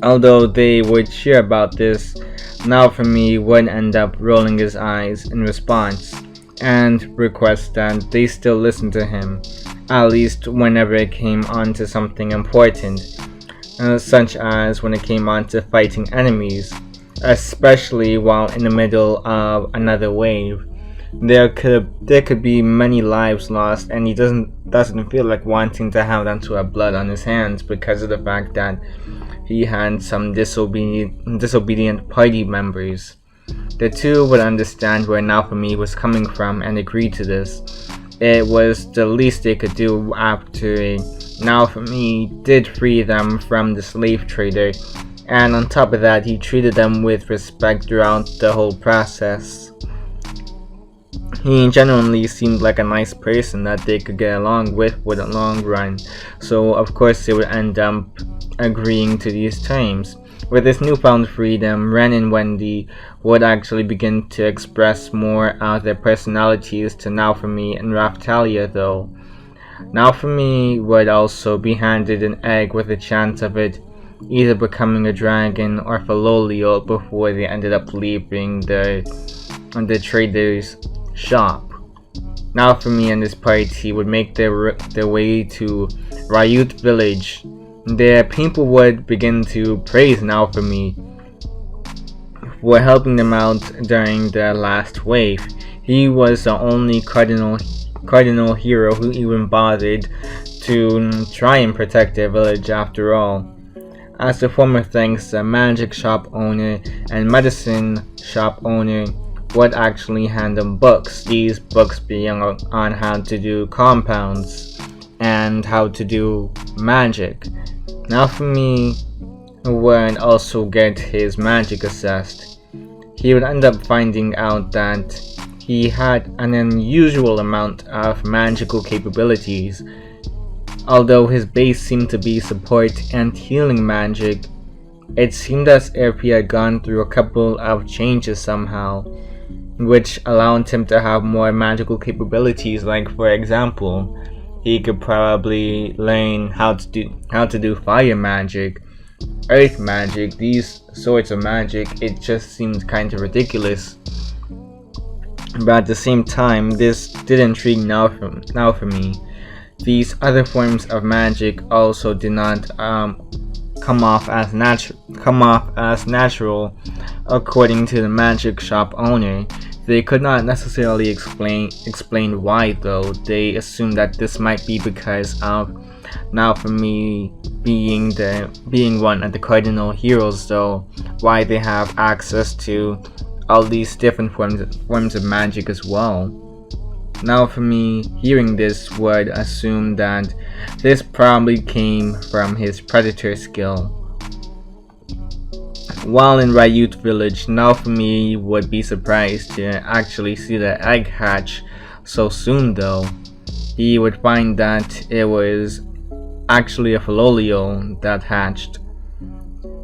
Although they would cheer about this, Naofumi would end up rolling his eyes in response and request that they still listen to him, at least whenever it came on to something important, such as when it came on to fighting enemies, especially while in the middle of another wave. There could be many lives lost, and he doesn't feel like wanting to have that sort of blood on his hands because of the fact that he had some disobedient party members. The two would understand where Naofumi was coming from and agreed to this. It was the least they could do after Naofumi did free them from the slave trader, and on top of that, he treated them with respect throughout the whole process. He genuinely seemed like a nice person that they could get along with the long run, so of course they would end up agreeing to these terms. With this newfound freedom, Ren and Wendy would actually begin to express more of their personalities to Naofumi and Raphtalia, though. Naofumi would also be handed an egg with a chance of it either becoming a dragon or Filo before they ended up leaving the trader's shop. Naofumi and his party would make their way to Ryut village. The people would begin to praise Naofumi for helping them out during the last wave. He was the only cardinal hero who even bothered to try and protect their village after all. As a form of thanks, the magic shop owner and medicine shop owner would actually hand them books, these books being on how to do compounds and how to do magic. Naofumi would also get his magic assessed. He would end up finding out that he had an unusual amount of magical capabilities. Although his base seemed to be support and healing magic, it seemed as if he had gone through a couple of changes somehow, which allowed him to have more magical capabilities. Like, for example, he could probably learn how to do fire magic, earth magic, these sorts of magic. It just seemed kind of ridiculous. But at the same time, this did intrigue Naofumi. These other forms of magic also did not come off as natural, according to the magic shop owner. They could not necessarily explain why, though. They assumed that this might be because of Naofumi being one of the cardinal heroes, though. Why they have access to all these different forms of magic as well. Naofumi, hearing this, would assume that this probably came from his predator skill. While in Ryut village, Naofumi would be surprised to actually see the egg hatch so soon, though. He would find that it was actually a Filolio that hatched.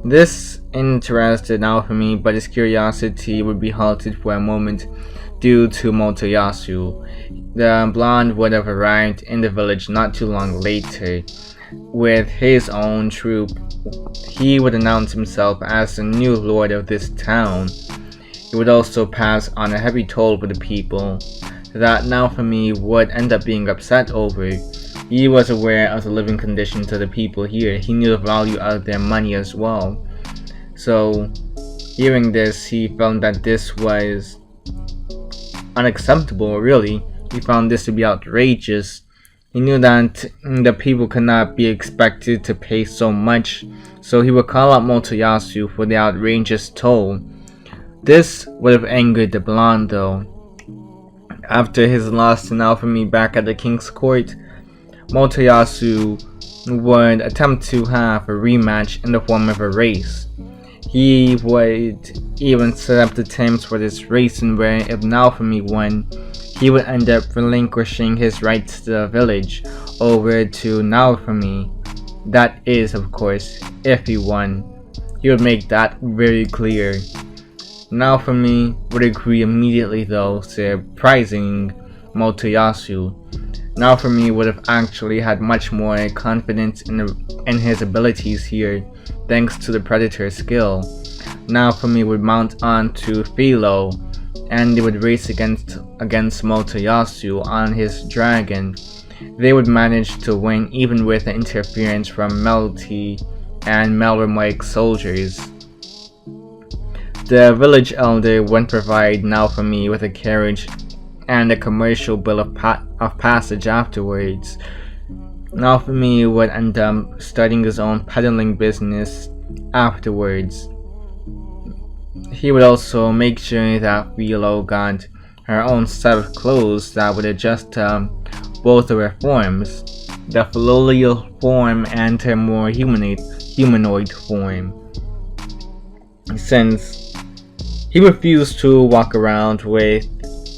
This interested Naofumi, but his curiosity would be halted for a moment due to Motoyasu. The blonde would have arrived in the village not too long later with his own troop. He would announce himself as the new lord of this town. He would also pass on a heavy toll for the people that Naofumi would end up being upset over. He was aware of the living conditions of the people here. He knew the value of their money as well. So, hearing this, he found that this was unacceptable, really. He found this to be outrageous. He knew that the people could not be expected to pay so much, so he would call out Motoyasu for the outrageous toll. This would have angered the blonde, though. After his loss to Naofumi back at the king's court, Motoyasu would attempt to have a rematch in the form of a race. He would even set up the terms for this race, in where if Naofumi won, he would end up relinquishing his rights to the village over to Naofumi. That is, of course, if he won. He would make that very clear. Naofumi would agree immediately, though, surprising Motoyasu. Naofumi would have actually had much more confidence in his abilities here, thanks to the Predator skill. Naofumi would mount on to Filo, and they would race against Motoyasu on his dragon. They would manage to win even with the interference from Melty and Melromike soldiers. The village elder would provide Naofumi with a carriage and a commercial bill of passage afterwards. Naofumi would end up starting his own peddling business afterwards. He would also make sure that Filo got her own set of clothes that would adjust to both of her forms, the Filolial form and her more humanoid form. Since he refused to walk around with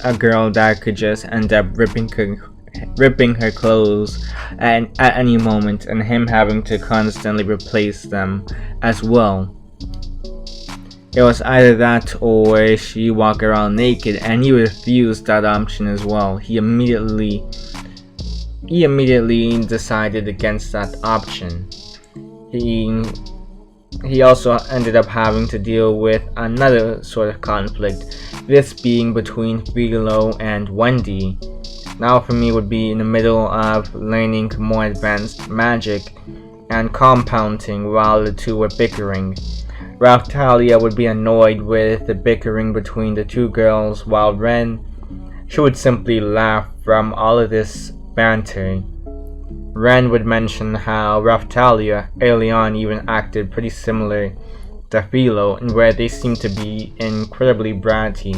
a girl that could just end up ripping her clothes at any moment, and him having to constantly replace them as well. It was either that or she walk around naked, and he refused that option as well. He immediately decided against that option. He also ended up having to deal with another sort of conflict, this being between Filo and Wendy. Naofumi would be in the middle of learning more advanced magic and compounding while the two were bickering. Raftalia would be annoyed with the bickering between the two girls, while Ren, she would simply laugh from all of this banter. Ren would mention how Raftalia early on even acted pretty similar to Filo, and where they seemed to be incredibly bratty.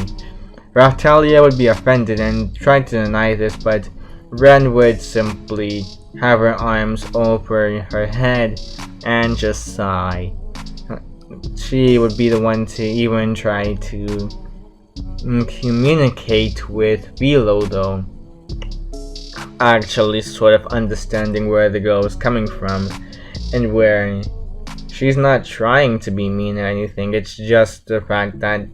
Raftalia would be offended and try to deny this, but Ren would simply have her arms over her head and just sigh. She would be the one to even try to communicate with Filo, though, actually sort of understanding where the girl was coming from and where she's not trying to be mean or anything. It's just the fact that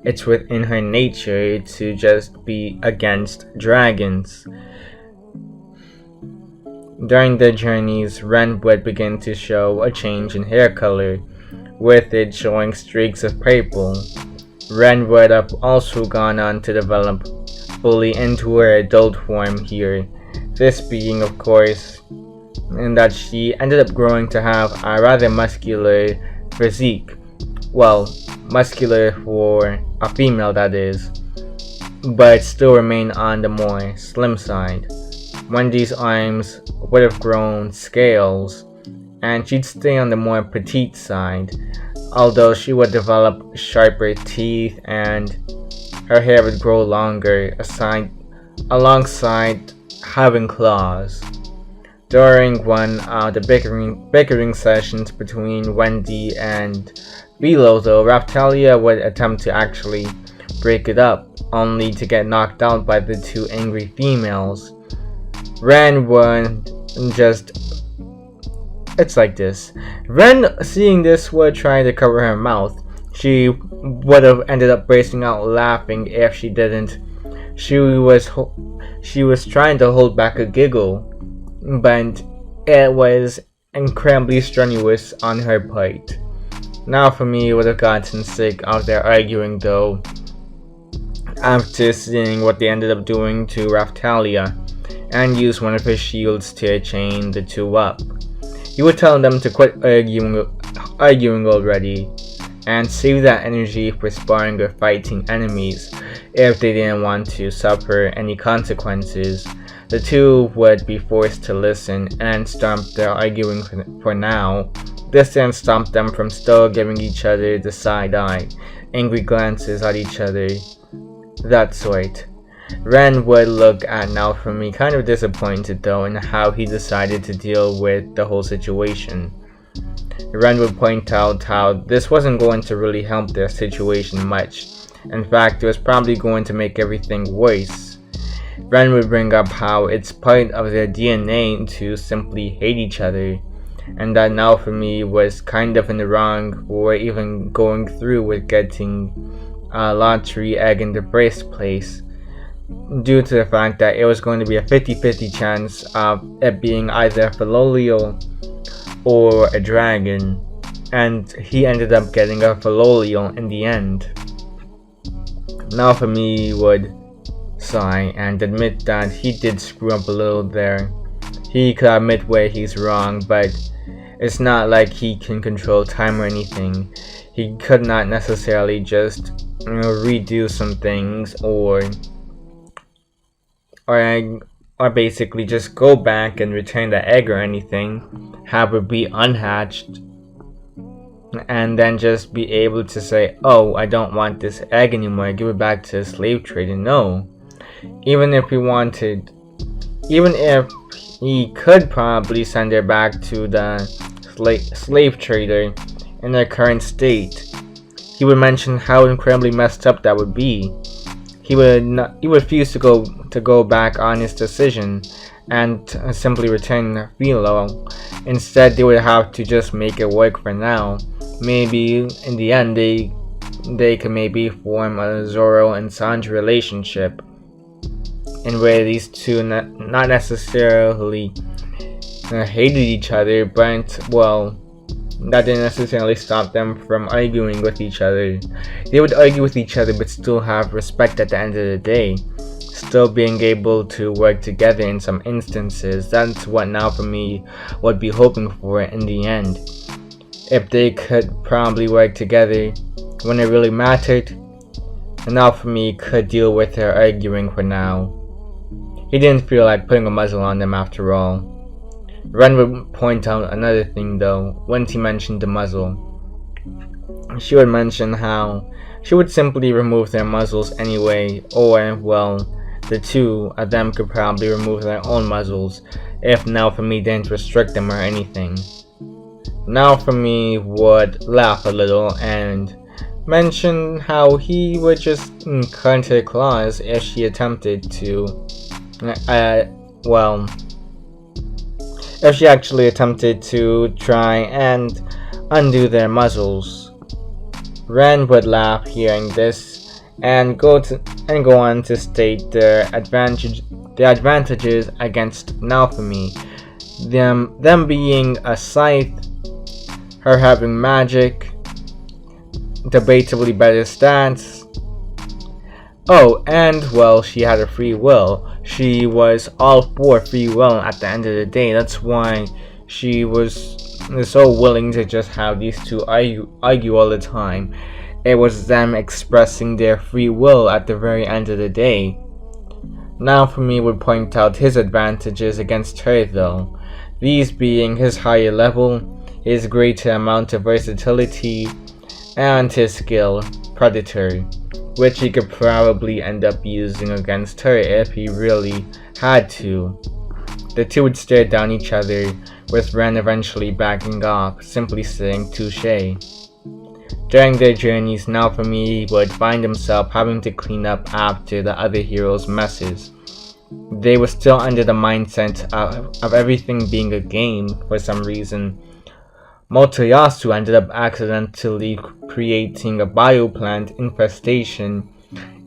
it's within her nature to just be against dragons. During their journeys, Ren would begin to show a change in hair color, with it showing streaks of purple. Ren would have also gone on to develop fully into her adult form here, this being, of course, in that she ended up growing to have a rather muscular physique. Well, muscular for a female, that is, but still remain on the more slim side. Wendy's arms would have grown scales, and she'd stay on the more petite side, although she would develop sharper teeth and her hair would grow longer alongside having claws. During one of the bickering sessions between Wendy and Filo, though, Raftalia would attempt to actually break it up, only to get knocked out by the two angry females. Ren would just... It's like this. Ren, seeing this, would try to cover her mouth. She would have ended up bursting out laughing if she didn't. She was trying to hold back a giggle, but it was incredibly strenuous on her part. Naofumi would have gotten sick of their arguing, though, after seeing what they ended up doing to Raftalia, and used one of his shields to chain the two up. He would tell them to quit arguing already, and save that energy for sparring or fighting enemies if they didn't want to suffer any consequences. The two would be forced to listen and stop their arguing for now. This didn't stop them from still giving each other the side eye, angry glances at each other, that sort. Ren would look at Naofumi kind of disappointed, though, in how he decided to deal with the whole situation. Ren would point out how this wasn't going to really help their situation much. In fact, it was probably going to make everything worse. Ren would bring up how it's part of their DNA to simply hate each other, and that Naofumi was kind of in the wrong for even going through with getting a lottery egg in the first place, due to the fact that it was going to be a 50-50 chance of it being either a Filolio or a dragon, and he ended up getting a Filolio in the end. Naofumi would sigh and admit that he did screw up a little there. He could admit where he's wrong, but it's not like he can control time or anything. He could not necessarily just redo some things or basically just go back and return the egg or anything, have it be unhatched, and then just be able to say, oh, I don't want this egg anymore, give it back to the slave trader. No. Even if he could probably send her back to the slave trader in their current state, he would mention how incredibly messed up that would be. He would refuse to go back on his decision and simply return Filo. Instead, they would have to just make it work for now. Maybe in the end they could maybe form a Zoro and Sanji relationship, in where these two not necessarily hated each other, but well, that didn't necessarily stop them from arguing with each other. They would argue with each other but still have respect at the end of the day. still being able to work together in some instances. That's what Naofumi would be hoping for in the end. If they could probably work together when it really mattered, Naofumi could deal with her arguing for now. He didn't feel like putting a muzzle on them after all. Ren would point out another thing though, once he mentioned the muzzle. She would mention how she would simply remove their muzzles anyway, or, well, the two of them could probably remove their own muzzles if Naofumi didn't restrict them or anything. Naofumi would laugh a little and mention how he would just cut her claws if she attempted to, if she actually attempted to try and undo their muzzles. Ren would laugh hearing this and go on to state the advantages against Naofumi, them being a scythe, her having magic, debatably better stats. Oh, and well, she had a free will. She was all for free will at the end of the day. That's why she was so willing to just have these two argue all the time. It was them expressing their free will at the very end of the day. Naofumi would point out his advantages against her though, these being his higher level, his greater amount of versatility, and his skill, Predator, which he could probably end up using against her if he really had to. The two would stare down each other, with Ren eventually backing off, simply saying touche. During their journeys, Naofumi would find himself having to clean up after the other heroes' messes. They were still under the mindset of everything being a game for some reason. Motoyasu ended up accidentally creating a bioplant infestation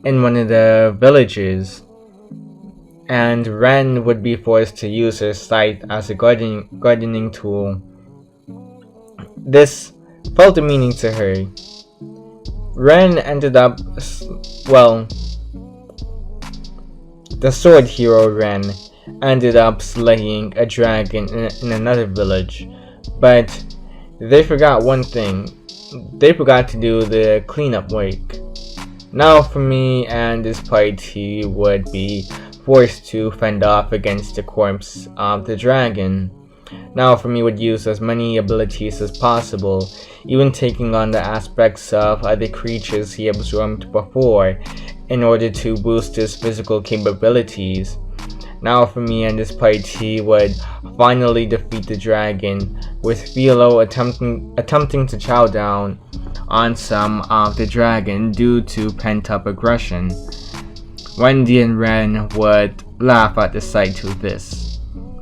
in one of the villages, and Ren would be forced to use her scythe as a gardening tool. This felt demeaning to her. Ren ended up, the sword hero Ren ended up slaying a dragon in another village, but they forgot one thing. They forgot to do the cleanup work. Naofumi and his party would be forced to fend off against the corpse of the dragon. Naofumi would use as many abilities as possible, even taking on the aspects of other creatures he absorbed before, in order to boost his physical capabilities. Naofumi and his party would finally defeat the dragon, with Filo attempting to chow down on some of the dragon due to pent-up aggression. Wendy and Ren would laugh at the sight of this.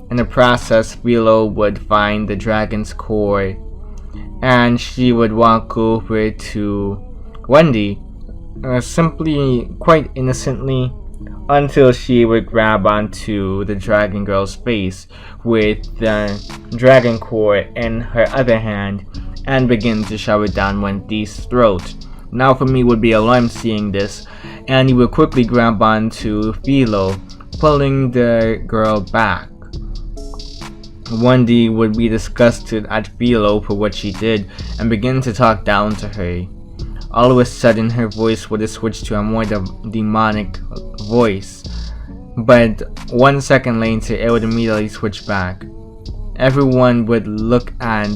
In the process, Filo would find the dragon's core, and she would walk over to Wendy, simply, quite innocently, until she would grab onto the dragon girl's face with the dragon core in her other hand and begin to shove it down Wendy's throat. Naofumi would be alarmed seeing this, and he would quickly grab onto Filo, pulling the girl back. Wendy would be disgusted at Filo for what she did and begin to talk down to her. All of a sudden, her voice would switch to a more demonic voice, but 1 second later, it would immediately switch back. Everyone would look at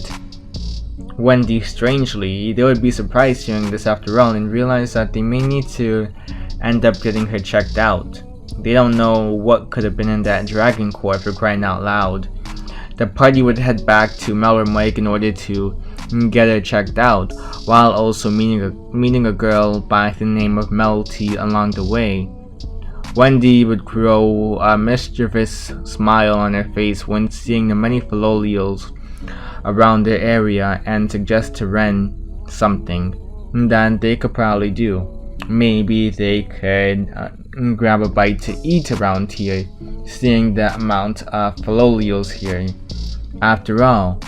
Wendy strangely. They would be surprised hearing this after all and realize that they may need to end up getting her checked out. They don't know what could have been in that dragon core, for crying out loud. The party would head back to Melor Mike in order to get her checked out, while also meeting a girl by the name of Melty along the way. Wendy would grow a mischievous smile on her face when seeing the many Filolials around the area and suggest to Ren something that they could probably do. Maybe they could grab a bite to eat around here, seeing the amount of Filolials here. After all,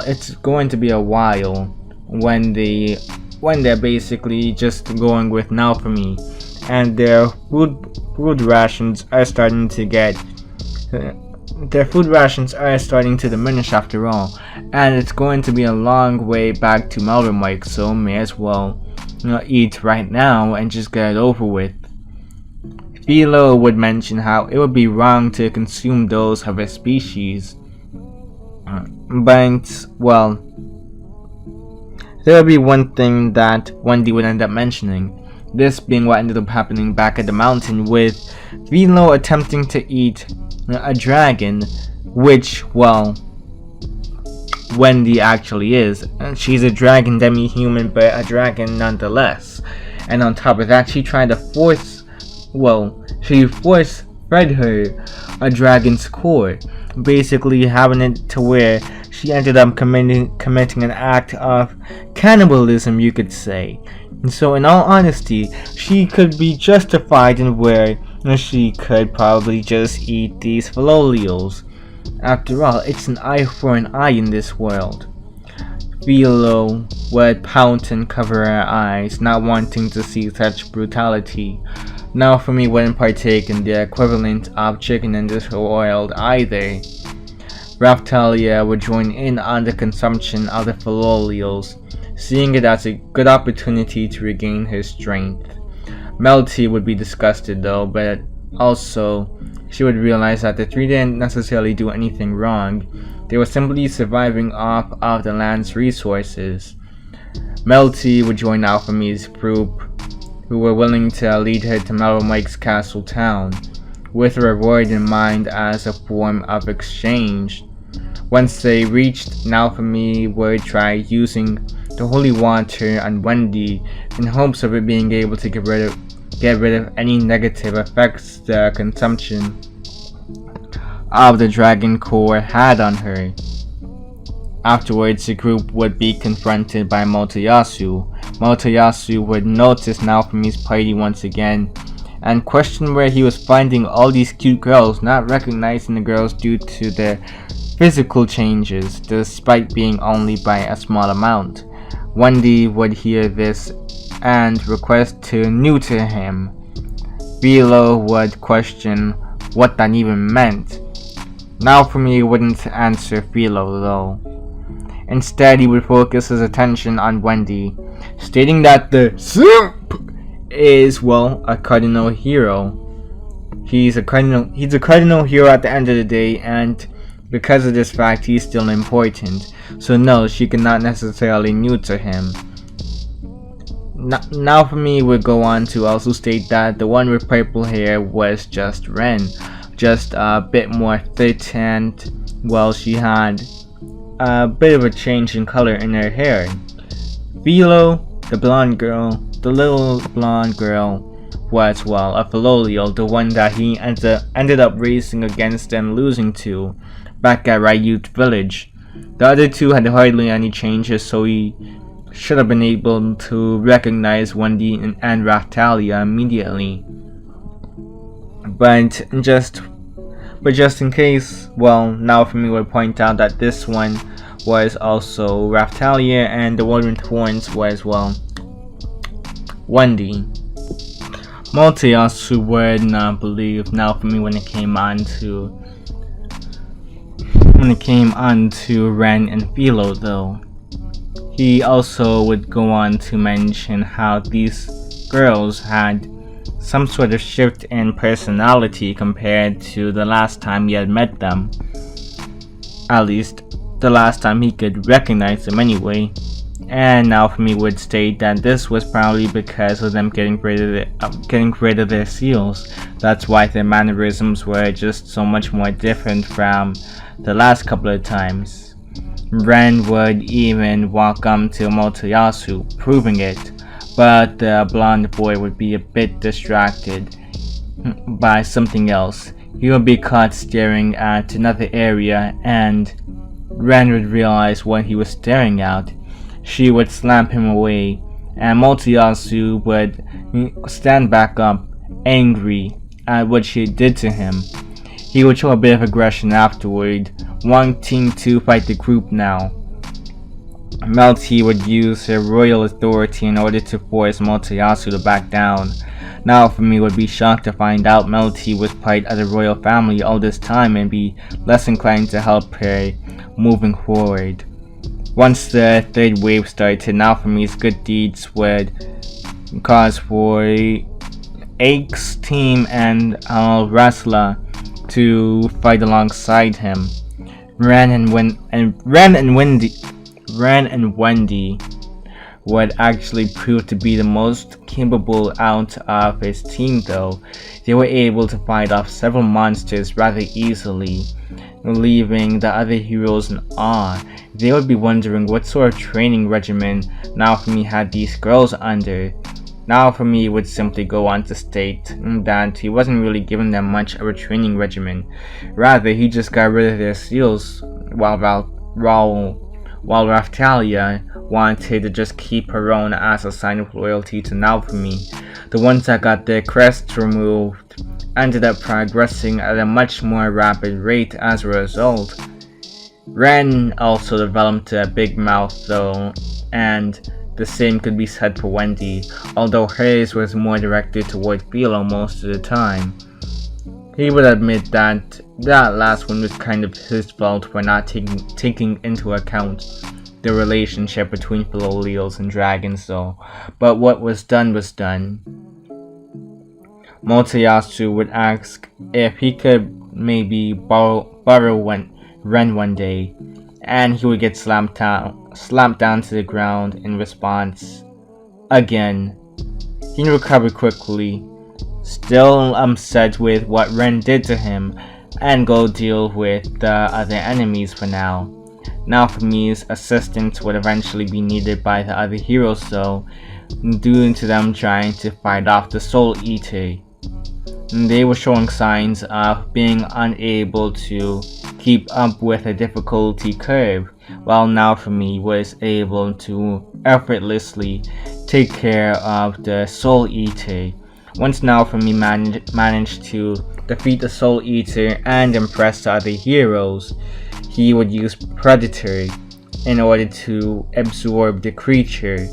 it's going to be a while when they're basically just going with Naofumi and food rations are starting to get their food rations are starting to diminish after all, and it's going to be a long way back to Melty, so may as well eat right now and just get it over with. Filo would mention how it would be wrong to consume those of his species, but well, there would be one thing that Wendy would end up mentioning. This being what ended up happening back at the mountain, with Filo attempting to eat a dragon, which, well, Wendy actually is. She's a dragon demi-human, but a dragon nonetheless. And on top of that, she force-fed her a dragon's core, basically having it to where she ended up committing an act of cannibalism, you could say. And so in all honesty, she could be justified in where she could probably just eat these Filolials. After all, it's an eye for an eye in this world. Filo would pout and cover her eyes, not wanting to see such brutality. Naofumi wouldn't partake in the equivalent of chicken in this world either. Raphtalia would join in on the consumption of the Filolials, seeing it as a good opportunity to regain his strength. Melty would be disgusted though, but also she would realize that the three didn't necessarily do anything wrong. They were simply surviving off of the land's resources. Melty would join Naofumi's group, who were willing to lead her to Melty's castle town, with a reward in mind as a form of exchange. Once they reached, Naofumi would try using the holy water on Wendy in hopes of it being able to get rid of any negative effects the consumption of the dragon core had on her. Afterwards, the group would be confronted by Motoyasu. Motoyasu would notice Naofumi's party once again and question where he was finding all these cute girls, not recognizing the girls due to their physical changes, despite being only by a small amount. Wendy would hear this and request to neuter him. Filo would question what that even meant. Naofumi wouldn't answer Filo though. Instead, he would focus his attention on Wendy, stating that the simp is, well, a cardinal hero. He's a cardinal hero at the end of the day, and because of this fact, he's still important. So no, she cannot necessarily neuter him. Naofumi would go on to also state that the one with purple hair was just Ren, just a bit more fit, and well, she had a bit of a change in color in her hair. Filo, the little blonde girl, was, well, a Filolial, the one that he ended up racing against and losing to back at Ryut village. The other two had hardly any changes, so he should have been able to recognize Wendy and Raphtalia immediately. But just in case, well, Naofumi would point out that this one was also Raphtalia and the one with horns was, well, Wendy. Melty also would not believe Naofumi when it came on to Ren and Filo though. He also would go on to mention how these girls had some sort of shift in personality compared to the last time he had met them. At least, the last time he could recognize them anyway. And Naofumi would state that this was probably because of them getting rid of their seals. That's why their mannerisms were just so much more different from the last couple of times. Ren would even walk up to Motoyasu, proving it, but the blonde boy would be a bit distracted by something else. He would be caught staring at another area, and Ren would realize what he was staring at. She would slam him away, and Motoyasu would stand back up, angry at what she did to him. He would show a bit of aggression afterward, wanting to fight the group now. Melty would use her royal authority in order to force Motoyasu to back down. Naofumi would be shocked to find out Melty was part of the royal family all this time and be less inclined to help her moving forward. Once the third wave started, Naofumi's good deeds would cause for Ake's team and Rasla to fight alongside him. Ren and Wendy would actually prove to be the most capable out of his team though. They were able to fight off several monsters rather easily, leaving the other heroes in awe. They would be wondering what sort of training regimen Naofumi had these girls under. Naofumi would simply go on to state that he wasn't really giving them much of a training regimen. Rather, he just got rid of their seals while Raftalia wanted to just keep her own as a sign of loyalty to Naofumi. The ones that got their crests removed ended up progressing at a much more rapid rate as a result. Ren also developed a big mouth though, and the same could be said for Wendy, although hers was more directed toward Filo most of the time. He would admit that last one was kind of his fault for not taking into account the relationship between Philolials and dragons though, but what was done was done. Motoyasu would ask if he could maybe borrow Ren one day, and he would get slammed down to the ground in response. Again, he recovered quickly, still upset with what Ren did to him, and go deal with the other enemies for now. Naofumi's assistance would eventually be needed by the other heroes though, due to them trying to fight off the Soul Eater. They were showing signs of being unable to keep up with the difficulty curve, while Naofumi was able to effortlessly take care of the Soul Eater. Once Naofumi managed to defeat the Soul Eater and impress the other heroes, he would use Predator in order to absorb the creature,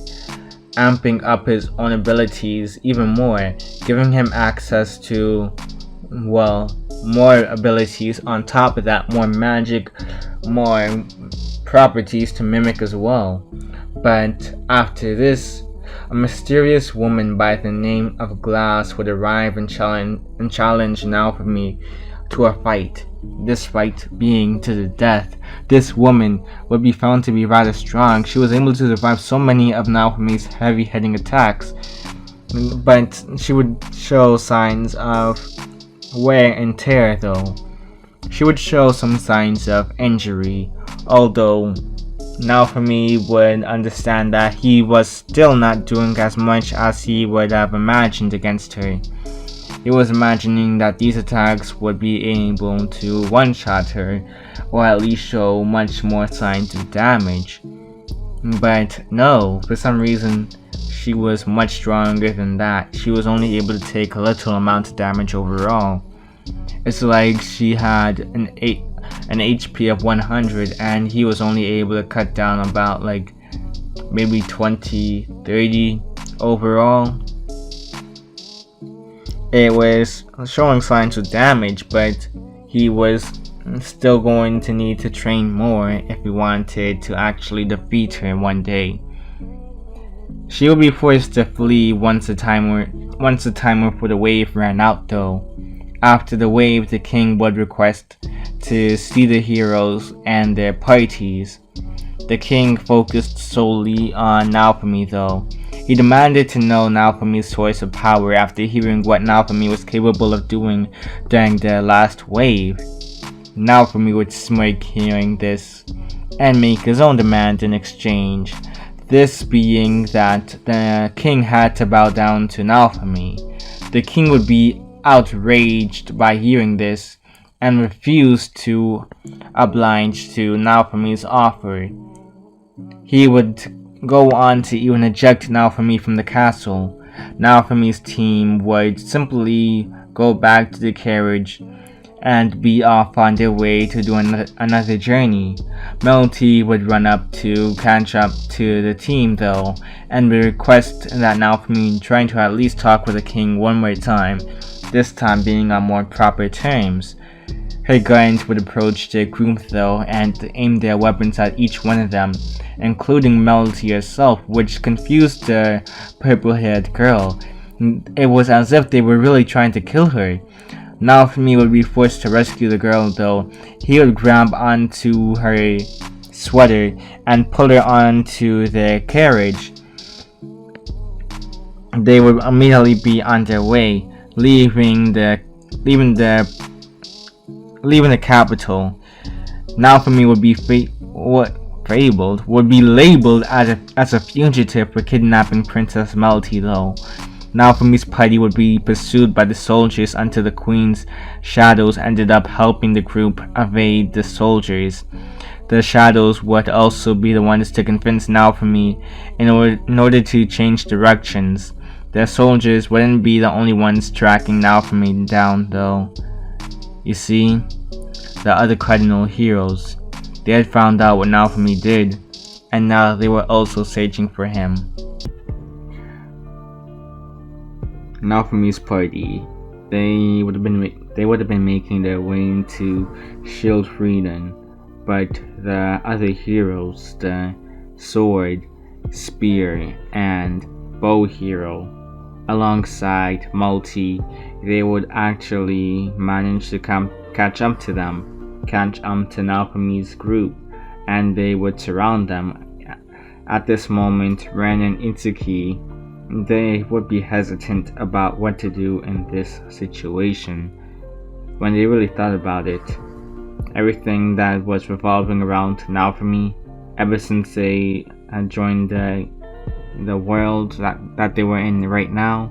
amping up his own abilities even more, giving him access to, well, more abilities on top of that, more magic, more properties to mimic as well. But after this, a mysterious woman by the name of Glass would arrive and challenge Naofumi to a fight. This fight being to the death. This woman would be found to be rather strong. She was able to survive so many of Naofumi's heavy-hitting attacks, but she would show signs of wear and tear though. She would show some signs of injury, although Naofumi would understand that he was still not doing as much as he would have imagined against her. He was imagining that these attacks would be able to one-shot her, or at least show much more signs of damage. But no, for some reason, she was much stronger than that. She was only able to take a little amount of damage overall. It's like she had an HP of 100 and he was only able to cut down about like maybe 20, 30 overall. It was showing signs of damage, but he was still going to need to train more if he wanted to actually defeat her one day. She would be forced to flee once the timer for the wave ran out though. After the wave, the king would request to see the heroes and their parties. The king focused solely on Naofumi though. He demanded to know Naofumi's source of power after hearing what Naofumi was capable of doing during the last wave. Naofumi would smirk hearing this and make his own demand in exchange, this being that the king had to bow down to Naofumi. The king would be outraged by hearing this and refused to oblige to Naofumi's offer. He would go on to even eject Naofumi from the castle. Naofumi's team would simply go back to the carriage and be off on their way to do another journey. Melty would run up to catch up to the team though, and would request that Naofumi trying to at least talk with the king one more time, this time being on more proper terms. Her guardians would approach the group though and aim their weapons at each one of them, including Melty herself, which confused the purple-haired girl. It was as if they were really trying to kill her. Naofumi would be forced to rescue the girl though. He would grab onto her sweater and pull her onto the carriage. They would immediately be on their way, leaving the capital. Naofumi would be labeled as a fugitive for kidnapping Princess Melty though. Naofumi's party would be pursued by the soldiers until the queen's shadows ended up helping the group evade the soldiers. The shadows would also be the ones to convince Naofumi in order to change directions. The soldiers wouldn't be the only ones tracking Naofumi down though. You see, the other cardinal heroes, they had found out what Naofumi did, and now they were also searching for him. Naofumi's party, they would have been making their way into Shield Freedom, but the other heroes, the sword, spear, and bow hero, alongside Melty, they would actually manage to catch up to Naofumi's group, and they would surround them. At this moment, Ren and Itsuki, they would be hesitant about what to do in this situation. When they really thought about it, everything that was revolving around Naofumi, ever since they had joined the world that they were in right now,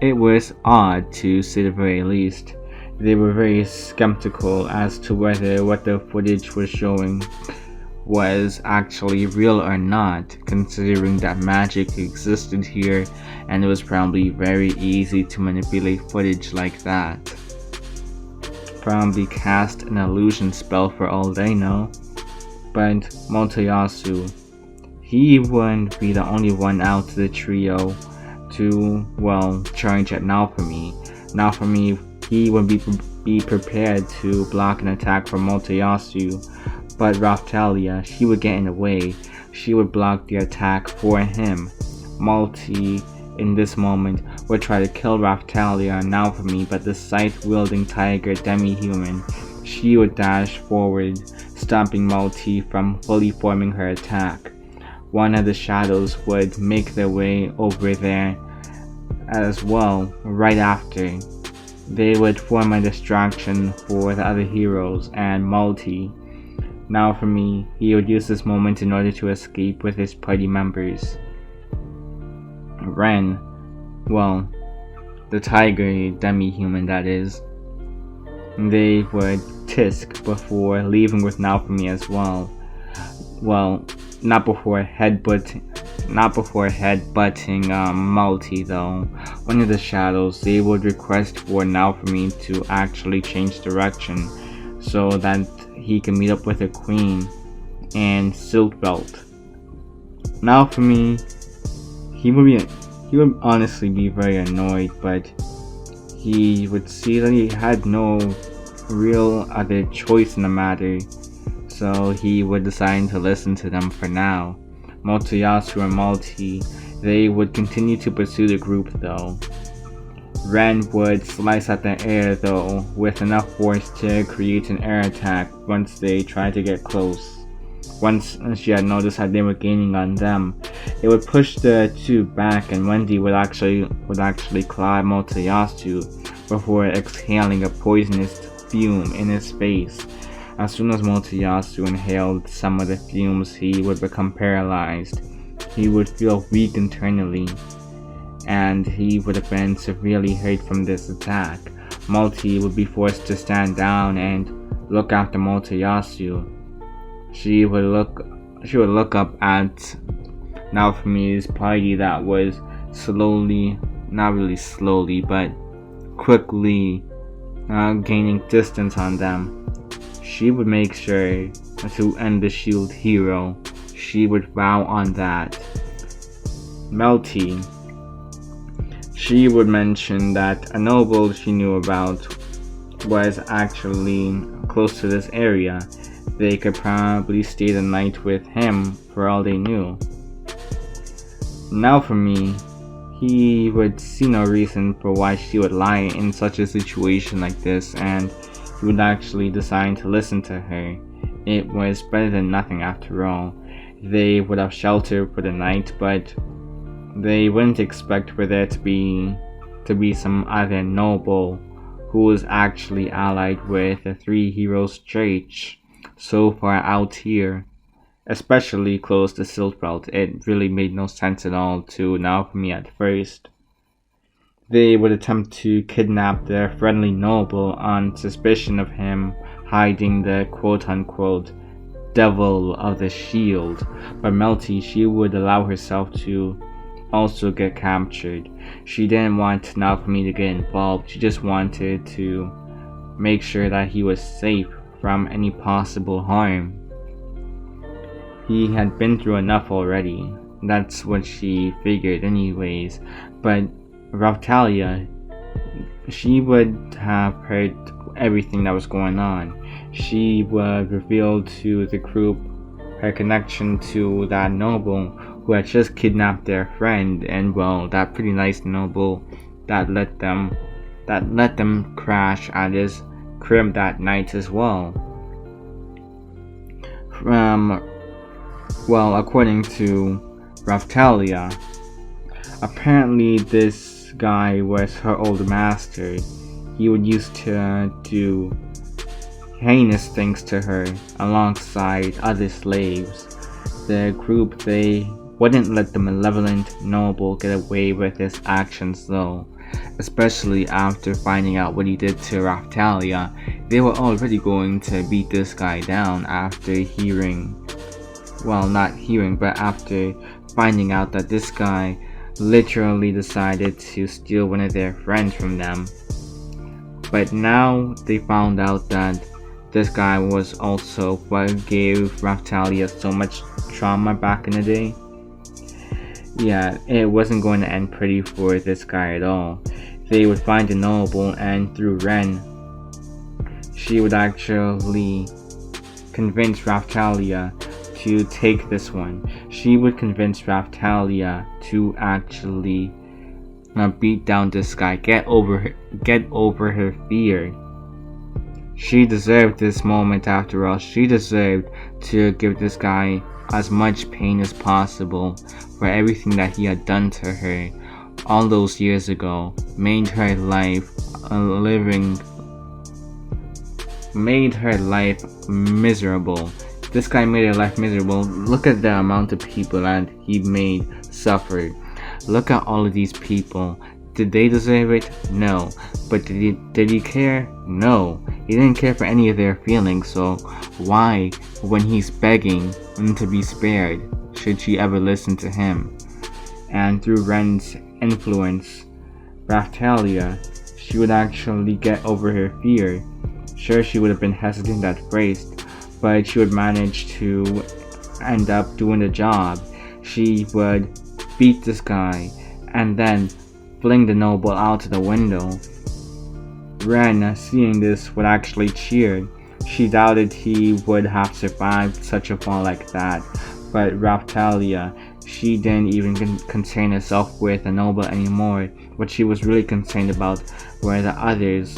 it was odd to say the very least. They were very skeptical as to whether what the footage was showing was actually real or not, considering that magic existed here and it was probably very easy to manipulate footage like that. Probably cast an illusion spell for all they know. But Motoyasu, he wouldn't be the only one out of the trio to, charge at Naofumi. Naofumi, he would be prepared to block an attack from Motoyasu, but Raphtalia, she would get in the way. She would block the attack for him. Melty, in this moment, would try to kill Raphtalia and Naofumi, but the scythe-wielding tiger demi-human, she would dash forward, stopping Melty from fully forming her attack. One of the shadows would make their way over there as well, right after. They would form a distraction for the other heroes and Melty. Naofumi, he would use this moment in order to escape with his party members. Ren, the tiger demi-human that is, they would tisk before leaving with Naofumi as well. Not before headbutting Melty though. One of the shadows, they would request for Naofumi to actually change direction so that he can meet up with the queen and Silk Belt. Naofumi, he would honestly be very annoyed, but he would see that he had no real other choice in the matter, so he would decide to listen to them for now. Motoyasu and Melty, they would continue to pursue the group though. Ren would slice at the air though, with enough force to create an air attack once they tried to get close. Once she had noticed that they were gaining on them, it would push the two back, and Wendy would actually claw Motoyasu before exhaling a poisonous fume in his face. As soon as Motoyasu inhaled some of the fumes, he would become paralyzed. He would feel weak internally, and he would have been severely hurt from this attack. Melty would be forced to stand down and look after Motoyasu. She would look up at Naofumi's party that was slowly, not really slowly, but quickly gaining distance on them. She would make sure to end the shield hero. She would vow on that. Melty. She would mention that a noble she knew about was actually close to this area. They could probably stay the night with him for all they knew. Naofumi, he would see no reason for why she would lie in such a situation like this, and he would actually decide to listen to her. It was better than nothing after all. They would have shelter for the night, but they wouldn't expect for there to be some other noble who was actually allied with the three heroes' church so far out here, especially close to Siltbelt. It really made no sense at all to Naofumi at first. They would attempt to kidnap their friendly noble on suspicion of him hiding the quote-unquote devil of the shield, but Melty, she would allow herself to also get captured. She didn't want Naofumi to get involved. She just wanted to make sure that he was safe from any possible harm. He had been through enough already. That's what she figured anyways. But Raphtalia, she would have heard everything that was going on. She would reveal to the group her connection to that noble who had just kidnapped their friend, and well, that pretty nice noble that let them crash at his crib that night as well. Well, according to Raphtalia, apparently this guy was her old master. He would used to do heinous things to her alongside other slaves. The group, they wouldn't let the malevolent noble get away with his actions though, especially after finding out what he did to Raphtalia. They were already going to beat this guy down after after finding out that this guy literally decided to steal one of their friends from them. But now they found out that this guy was also what gave Raphtalia so much trauma back in the day. Yeah, it wasn't going to end pretty for this guy at all. They would find a noble, and through Ren, she would actually convince Raphtalia to take this one. She would convince Raphtalia to actually beat down this guy, get over her fear. She deserved this moment after all. She deserved to give this guy as much pain as possible for everything that he had done to her all those years ago. Made her life miserable. This guy made her life miserable. Look at the amount of people that he made suffer. Look at all of these people. Did they deserve it? No. But did he care? No. He didn't care for any of their feelings, so why, when he's begging to be spared, should she ever listen to him? And through Ren's influence, Raphtalia, she would actually get over her fear. Sure, she would have been hesitant at first, but she would manage to end up doing the job. She would beat this guy and then fling the noble out the window. Ren, seeing this, would actually cheer. She doubted he would have survived such a fall like that, but Raphtalia, she didn't even concern herself with the noble anymore. What she was really concerned about were the others.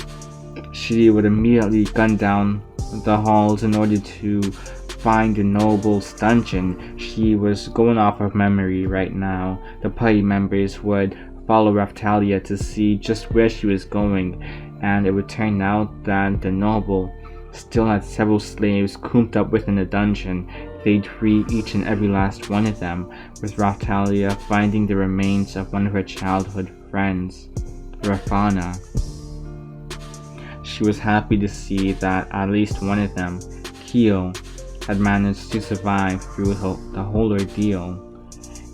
She would immediately gun down the halls in order to find the noble's dungeon. She was going off of memory right now. The party members would follow Raphtalia to see just where she was going, and it would turn out that the noble still had several slaves cooped up within the dungeon. They'd free each and every last one of them, with Raphtalia finding the remains of one of her childhood friends, Rafana. She was happy to see that at least one of them, Kyo, had managed to survive through the whole ordeal.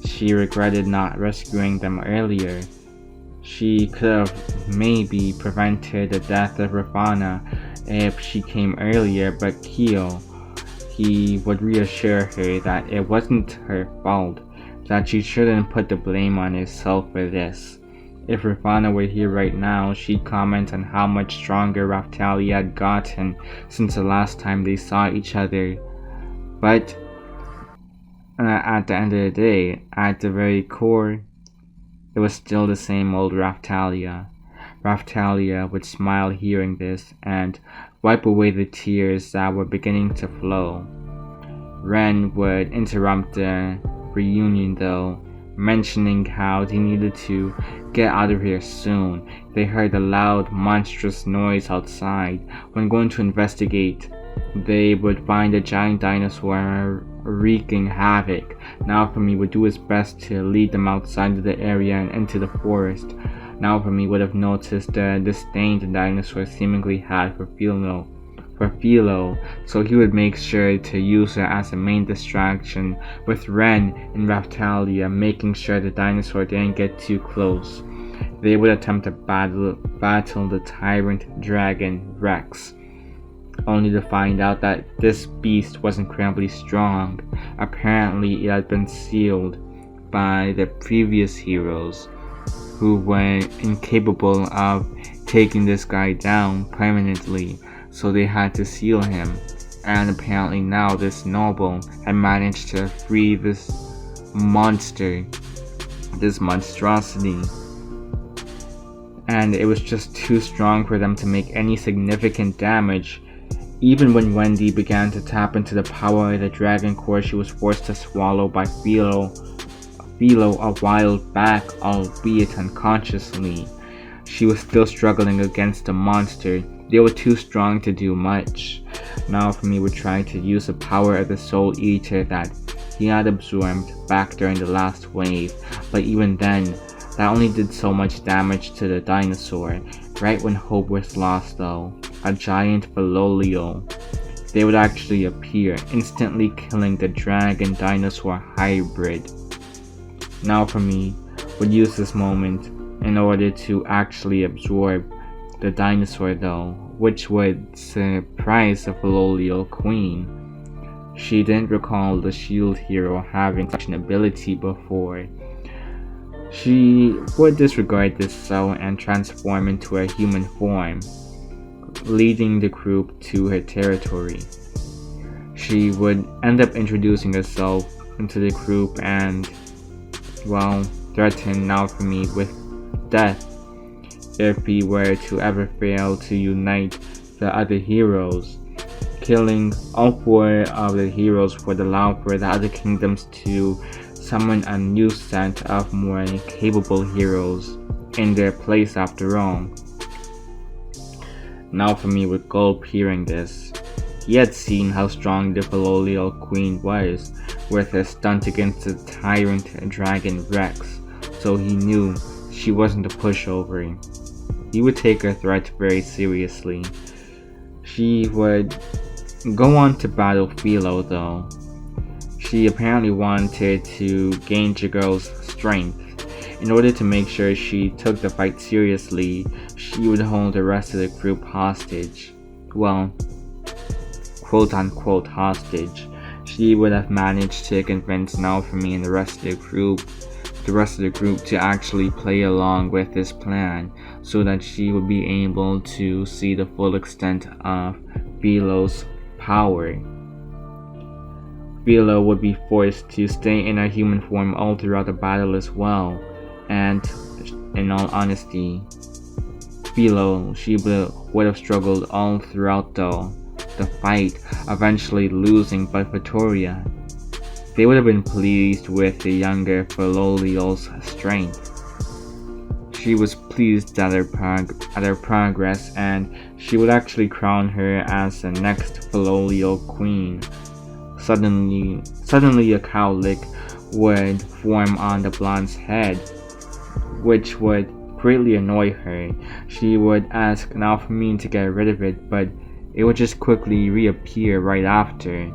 She regretted not rescuing them earlier. She could have maybe prevented the death of Ravana if she came earlier, but he would reassure her that it wasn't her fault, that she shouldn't put the blame on herself for this. If Ravana were here right now, she'd comment on how much stronger Raftalia had gotten since the last time they saw each other. But at the end of the day, at the very core, it was still the same old Raftalia. Raftalia would smile hearing this and wipe away the tears that were beginning to flow. Ren would interrupt the reunion though, mentioning how they needed to get out of here soon. They heard a loud, monstrous noise outside. When going to investigate, they would find a giant dinosaur wreaking havoc. Naofumi would do his best to lead them outside of the area and into the forest. Naofumi would have noticed the disdain the dinosaur seemingly had for Filo, so he would make sure to use her as a main distraction, with Ren and Raftalia making sure the dinosaur didn't get too close. They would attempt to battle the tyrant dragon Rex, only to find out that this beast was incredibly strong. Apparently it had been sealed by the previous heroes, who were incapable of taking this guy down permanently, so they had to seal him. And apparently now this noble had managed to free this monster, this monstrosity, and it was just too strong for them to make any significant damage. Even when Wendy began to tap into the power of the dragon core she was forced to swallow by Filo a while back, albeit unconsciously, she was still struggling against the monster. They were too strong to do much. Naofumi would try to use the power of the Soul Eater that he had absorbed back during the last wave, but even then, that only did so much damage to the dinosaur. Right when hope was lost though, a giant Filolio, they would actually appear, instantly killing the dragon dinosaur hybrid. Naofumi would use this moment in order to actually absorb the dinosaur though, which would surprise the Filolio queen. She didn't recall the shield hero having such an ability before. She would disregard this though and transform into a human form, leading the group to her territory. She would end up introducing herself into the group and, well, threaten Naofumi with death if he were to ever fail to unite the other heroes. Killing all 4 of the heroes would allow for the other kingdoms to summon a new set of more capable heroes in their place after all. Naofumi would gulp hearing this. He had seen how strong the Filolio queen was with her stunt against the tyrant dragon Rex, so he knew she wasn't a pushover. He would take her threat very seriously. She would go on to battle Filo though. She apparently wanted to gauge the girl's strength. In order to make sure she took the fight seriously, she would hold the rest of the group hostage. Well, quote unquote hostage. She would have managed to convince Naofumi and the rest of the group to actually play along with this plan, so that she would be able to see the full extent of Filo's power. Filo would be forced to stay in her human form all throughout the battle as well, and in all honesty, Filo, she would have struggled all throughout the fight, eventually losing, but Vittoria, they would have been pleased with the younger Filolio's strength. She was pleased at her progress, and she would actually crown her as the next Filolio queen. Suddenly a cowlick would form on the blonde's head, which would greatly annoy her. She would ask Naofumi to get rid of it, but it would just quickly reappear right after.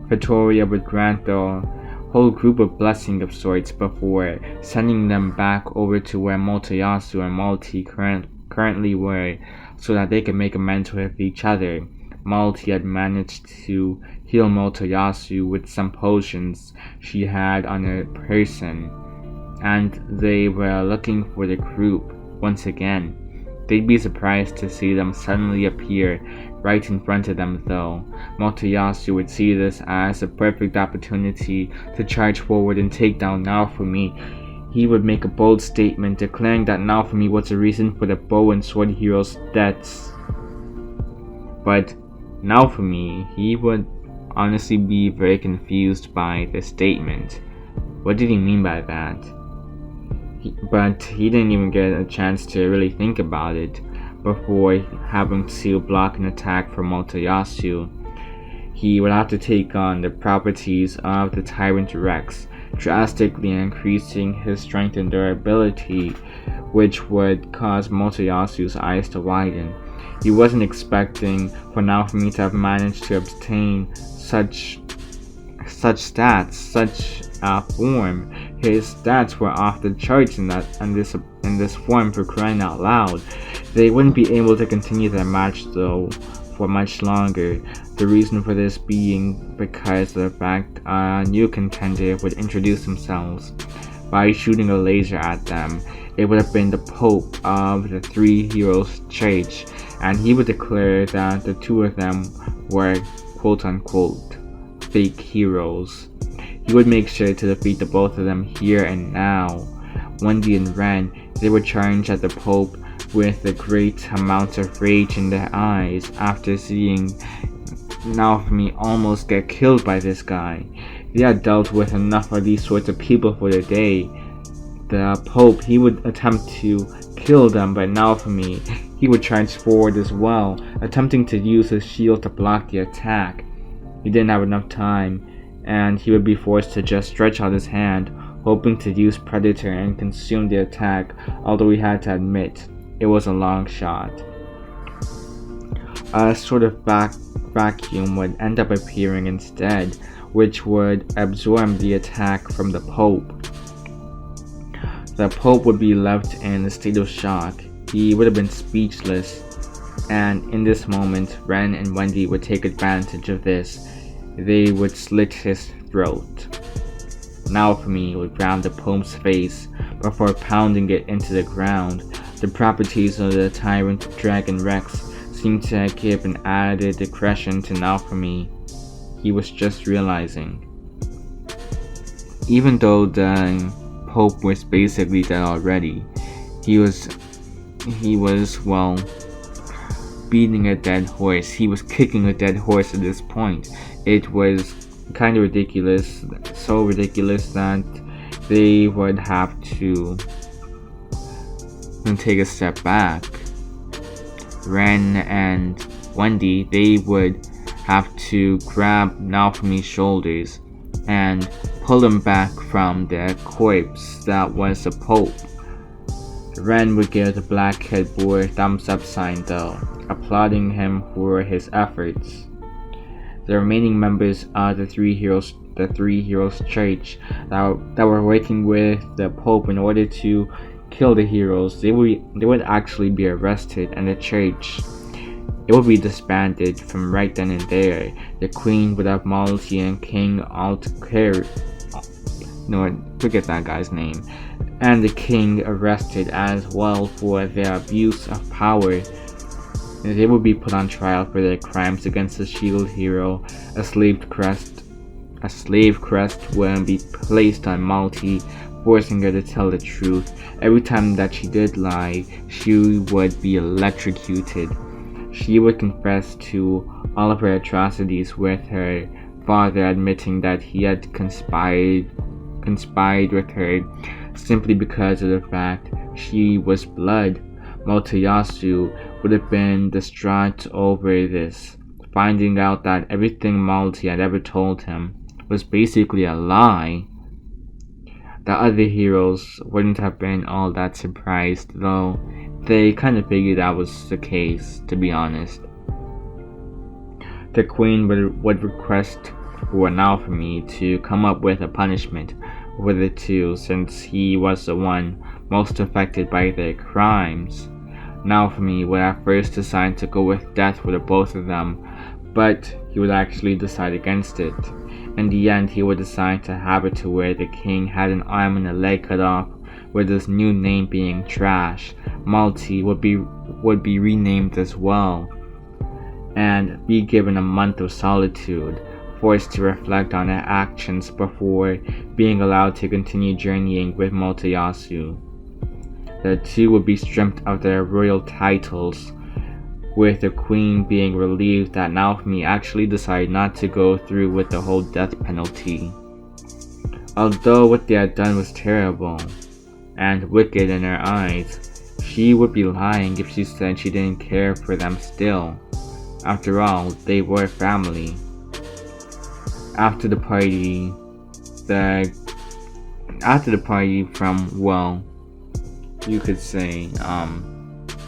Vittoria would grant though, whole group of blessing of sorts before sending them back over to where Motoyasu and Malty currently were so that they could make amends with each other. Malty had managed to heal Motoyasu with some potions she had on her person, and they were looking for the group once again. They'd be surprised to see them suddenly appear right in front of them though. Motoyasu would see this as a perfect opportunity to charge forward and take down Naofumi. He would make a bold statement declaring that Naofumi was the reason for the bow and sword hero's deaths. But Naofumi, he would honestly be very confused by the statement. What did he mean by that? But he didn't even get a chance to really think about it before having to block an attack from Motoyasu. He would have to take on the properties of the Tyrant Rex, drastically increasing his strength and durability, which would cause Motoyasu's eyes to widen. He wasn't expecting for Naofumi to have managed to obtain such stats, such form. His stats were off the charts in this form, for crying out loud. They wouldn't be able to continue their match though for much longer. The reason for this being because of the fact a new contender would introduce themselves by shooting a laser at them. It would have been the Pope of the Three Heroes Church, and he would declare that the two of them were quote-unquote fake heroes. He would make sure to defeat the both of them here and now. Wendy and Ren, they would charge at the Pope with a great amount of rage in their eyes after seeing Naofumi almost get killed by this guy. They had dealt with enough of these sorts of people for the day. The Pope, he would attempt to kill them, but Naofumi, he would charge forward as well, attempting to use his shield to block the attack. He didn't have enough time, and he would be forced to just stretch out his hand, hoping to use Predator and consume the attack, although he had to admit it was a long shot. A sort of vacuum would end up appearing instead, which would absorb the attack from the Pope. The Pope would be left in a state of shock. He would have been speechless, and in this moment, Ren and Wendy would take advantage of this. They would slit his throat. Naofumi would grab the Pope's face before pounding it into the ground. The properties of the Tyrant Dragon Rex seemed to give an added aggression to Naofumi. He was just realizing. Even though the Pope was basically dead already, he was beating a dead horse. He was kicking a dead horse at this point. It was kind of ridiculous, so ridiculous that they would have to take a step back. Ren and Wendy, they would have to grab Naofumi's shoulders and pull him back from the corpse that was the Pope. Ren would give the black headboard thumbs up sign though, applauding him for his efforts. The remaining members of the Three Heroes Church that were working with the Pope in order to kill the heroes, they would actually be arrested, and the church, it would be disbanded from right then and there. The Queen would have Malty and King forget that guy's name, and the King arrested as well for their abuse of power. They would be put on trial for their crimes against the shield hero. A slave crest would be placed on Malty, forcing her to tell the truth. Every time that she did lie, she would be electrocuted. She would confess to all of her atrocities, with her father admitting that he had conspired with her simply because of the fact she was blood. Motoyasu would have been distraught over this, finding out that everything Malty had ever told him was basically a lie. The other heroes wouldn't have been all that surprised, though they kind of figured that was the case, to be honest. The Queen would request for Naofumi to come up with a punishment for the two, since he was the one most affected by their crimes. Naofumi would at first decide to go with death for the both of them, but he would actually decide against it. In the end, he would decide to have it to where the king had an arm and a leg cut off, with his new name being Trash. Malty would be renamed as well, and be given a month of solitude, forced to reflect on their actions before being allowed to continue journeying with Motoyasu. The two would be stripped of their royal titles, with the queen being relieved that Naofumi actually decided not to go through with the whole death penalty. Although what they had done was terrible and wicked in her eyes, she would be lying if she said she didn't care for them still. After all, they were family. After the party from, well, you could say,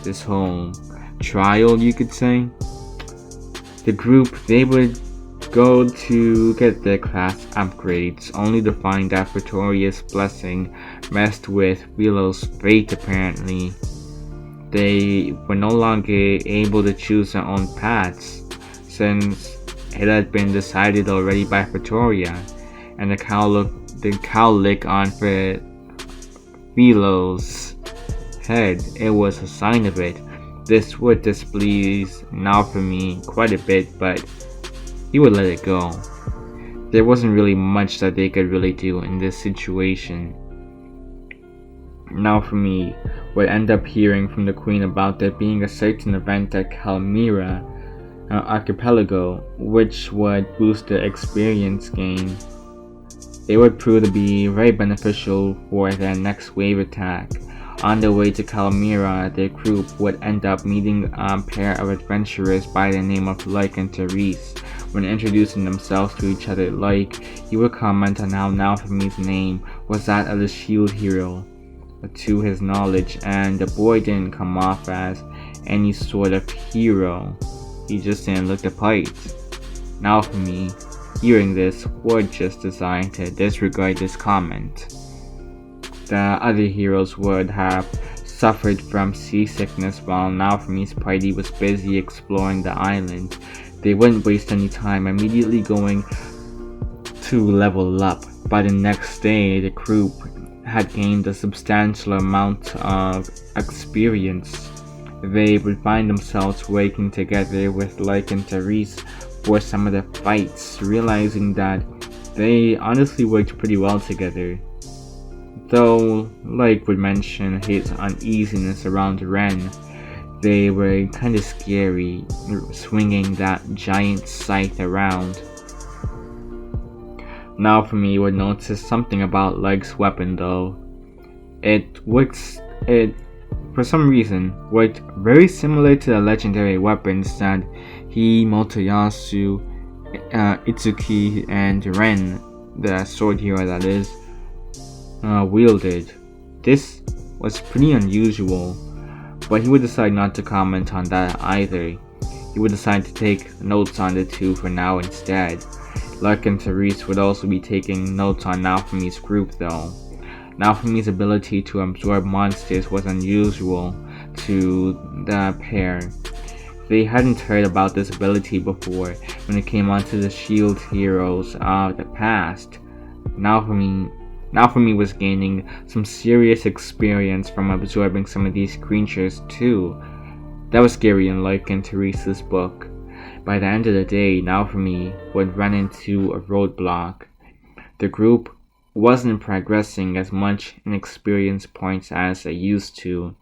this whole trial, you could say, the group, they would go to get their class upgrades, only to find that Pretoria's blessing messed with Filo's fate apparently. They were no longer able to choose their own paths, since it had been decided already by Pretoria, and the cowlick on Filo's head, it was a sign of it. This would displease Naofumi quite a bit, but he would let it go. There wasn't really much that they could really do in this situation. Naofumi would end up hearing from the queen about there being a certain event at Kalmira archipelago, which would boost the experience gain. It would prove to be very beneficial for their next wave attack. On their way to Kalmira, their group would end up meeting a pair of adventurers by the name of Lyke and Therese. When introducing themselves to each other, Lyke, he would comment on how Naofumi's name was that of the shield hero, to his knowledge, and the boy didn't come off as any sort of hero. He just didn't look the part. Naofumi, hearing this, would just decide to disregard this comment. The other heroes would have suffered from seasickness while Naofumi's party was busy exploring the island. They wouldn't waste any time immediately going to level up. By the next day, the group had gained a substantial amount of experience. They would find themselves working together with Lyke and Therese for some of the fights, realizing that they honestly worked pretty well together. Though Lyke would mention his uneasiness around Ren, they were kinda scary, swinging that giant scythe around. Naofumi would notice something about Lyke's weapon though. It for some reason worked very similar to the legendary weapons that he, Motoyasu, Itsuki, and Ren, the sword hero that is, wielded. This was pretty unusual, but he would decide not to comment on that either. He would decide to take notes on the two for now instead. Lyke and Therese would also be taking notes on Naofumi's group though. Naofumi's ability to absorb monsters was unusual to the pair. They hadn't heard about this ability before when it came onto the shield heroes of the past. Naofumi was gaining some serious experience from absorbing some of these creatures too. That was scary in Lyke and Therese's book. By the end of the day, Naofumi would run into a roadblock. The group wasn't progressing as much in experience points as they used to.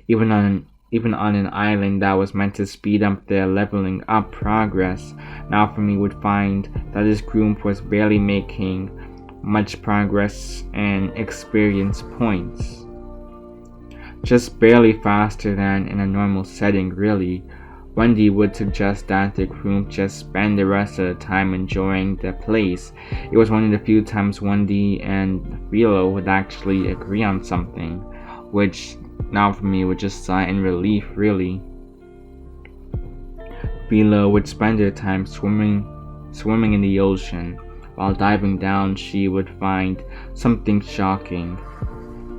Even on an island that was meant to speed up their leveling up progress, Naofumi would find that his group was barely making much progress in experience points. Just barely faster than in a normal setting, really. Wendy would suggest that the group just spend the rest of the time enjoying the place. It was one of the few times Wendy and Filo would actually agree on something, which Naofumi would just sigh in relief, really. Filo would spend their time swimming swimming in the ocean. While diving down, she would find something shocking.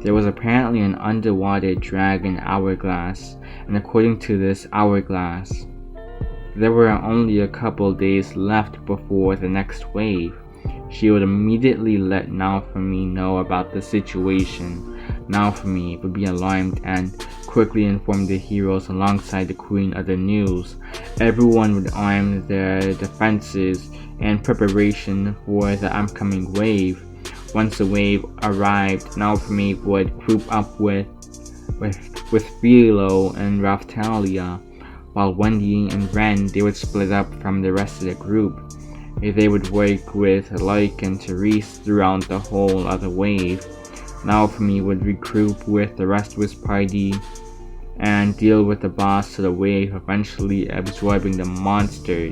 There was apparently an underwater dragon hourglass, and according to this hourglass, there were only a couple days left before the next wave. She would immediately let Naofumi know about the situation. Naofumi would be alarmed and quickly inform the heroes alongside the Queen of the News. Everyone would arm their defenses in preparation for the upcoming wave. Once the wave arrived, Naofumi would group up with Filo and Raftalia, while Wendy and Ren they would split up from the rest of the group. They would work with Loik and Therese throughout the whole of the wave. Naofumi would regroup with the rest of his party and deal with the boss of the wave, eventually absorbing the monster.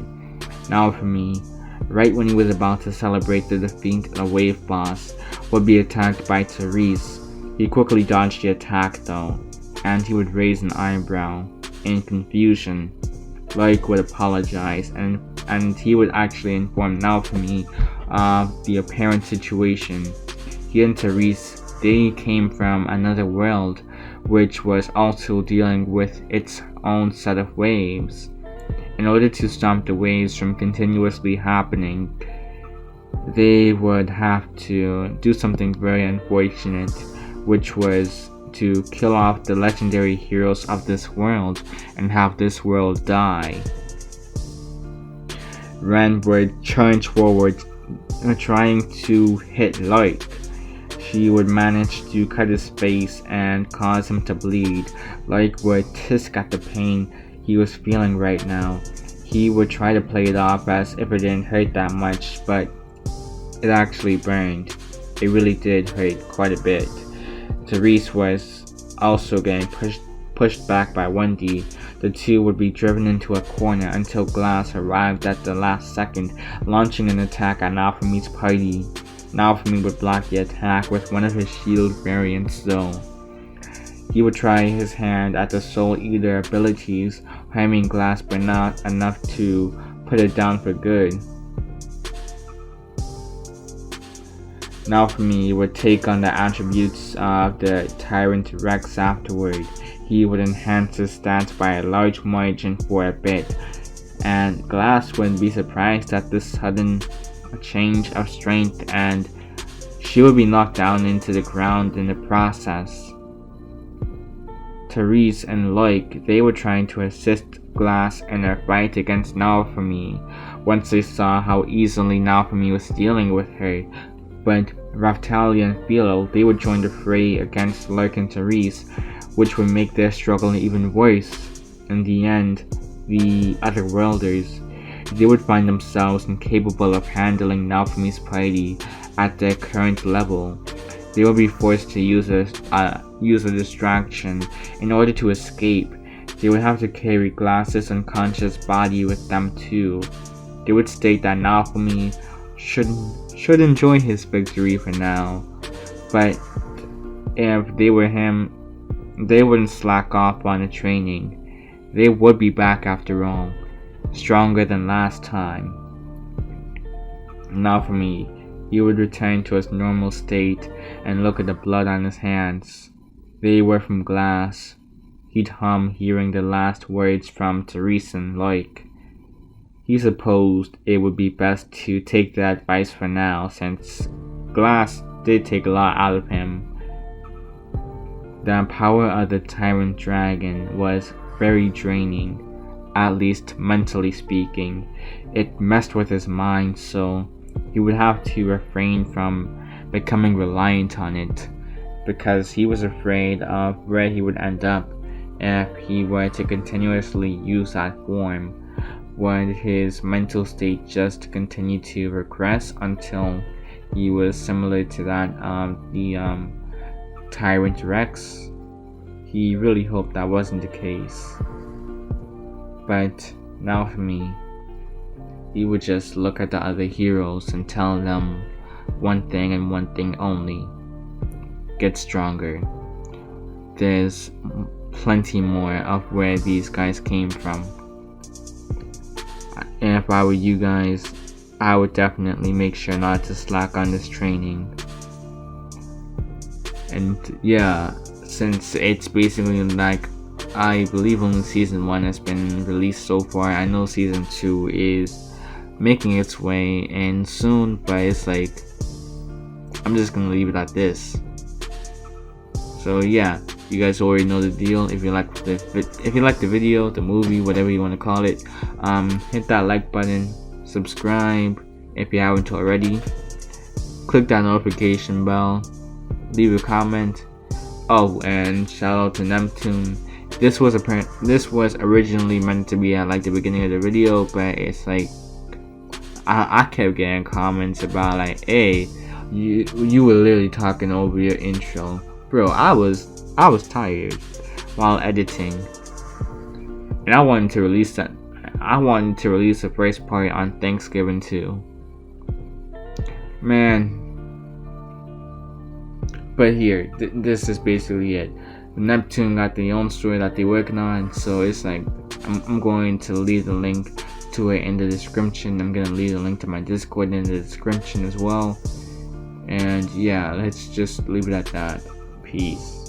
Naofumi, right when he was about to celebrate the defeat of the wave boss, would be attacked by Therese. He quickly dodged the attack though, and he would raise an eyebrow in confusion. Loik would apologize and he would actually inform Naofumi of the apparent situation. He and Therese, they came from another world which was also dealing with its own set of waves. In order to stop the waves from continuously happening, they would have to do something very unfortunate, which was to kill off the legendary heroes of this world and have this world die. Ren would charge forward, trying to hit Loik. She would manage to cut his face and cause him to bleed. Loik would tisk at the pain he was feeling right now. He would try to play it off as if it didn't hurt that much, but it actually burned. It really did hurt quite a bit. Therese was also getting pushed back by Wendy. The two would be driven into a corner until Glass arrived at the last second, launching an attack at Naofumi's party. Naofumi would block the attack with one of his shield variants though. He would try his hand at the Soul Eater abilities, harming Glass but not enough to put it down for good. Naofumi would take on the attributes of the Tyrant Rex afterward. He would enhance his stats by a large margin for a bit, and Glass wouldn't be surprised at this sudden change of strength, and she would be knocked down into the ground in the process. Therese and Loik, they were trying to assist Glass in their fight against Naofumi once they saw how easily Naofumi was dealing with her, but Raftalia and Filo, they would join the fray against Loik and Therese, which would make their struggle even worse. In the end, the Otherworlders, they would find themselves incapable of handling Naofumi's party at their current level. They would be forced to use a distraction in order to escape. They would have to carry Glass's unconscious body with them too. They would state that Naofumi should enjoy his victory for now, but if they were him, they wouldn't slack off on the training. They would be back after all, stronger than last time. Naofumi, he would return to his normal state and look at the blood on his hands. They were from glass. He'd hum, hearing the last words from Therese and Loik. He supposed it would be best to take the advice for now, since glass did take a lot out of him. The power of the Tyrant Dragon was very draining, at least mentally speaking. It messed with his mind, so he would have to refrain from becoming reliant on it, because he was afraid of where he would end up if he were to continuously use that form. Would his mental state just continue to regress until he was similar to that of the Tyrant Rex? He really hoped that wasn't the case. But now for me, he would just look at the other heroes and tell them one thing and one thing only: get stronger. There's plenty more of where these guys came from. And if I were you guys, I would definitely make sure not to slack on this training. And yeah, since it's basically like, I believe only season 1 has been released so far. I know season 2 is making its way in soon, but it's like, I'm just gonna leave it at this. So yeah, you guys already know the deal. If you like the video, the movie, whatever you want to call it, hit that like button, subscribe if you haven't already, click that notification bell, leave a comment. Oh, and shout out to Neptune. This was originally meant to be at like the beginning of the video, but it's like I kept getting comments about like, hey, you were literally talking over your intro. Bro, I was tired while editing, and I wanted to release that. I wanted to release the first part on Thanksgiving too, man. But here, this is basically it. Neptune got their own story that they're working on, so it's like I'm going to leave the link to it in the description. I'm gonna leave the link to my Discord in the description as well. And yeah, let's just leave it at that. Peace.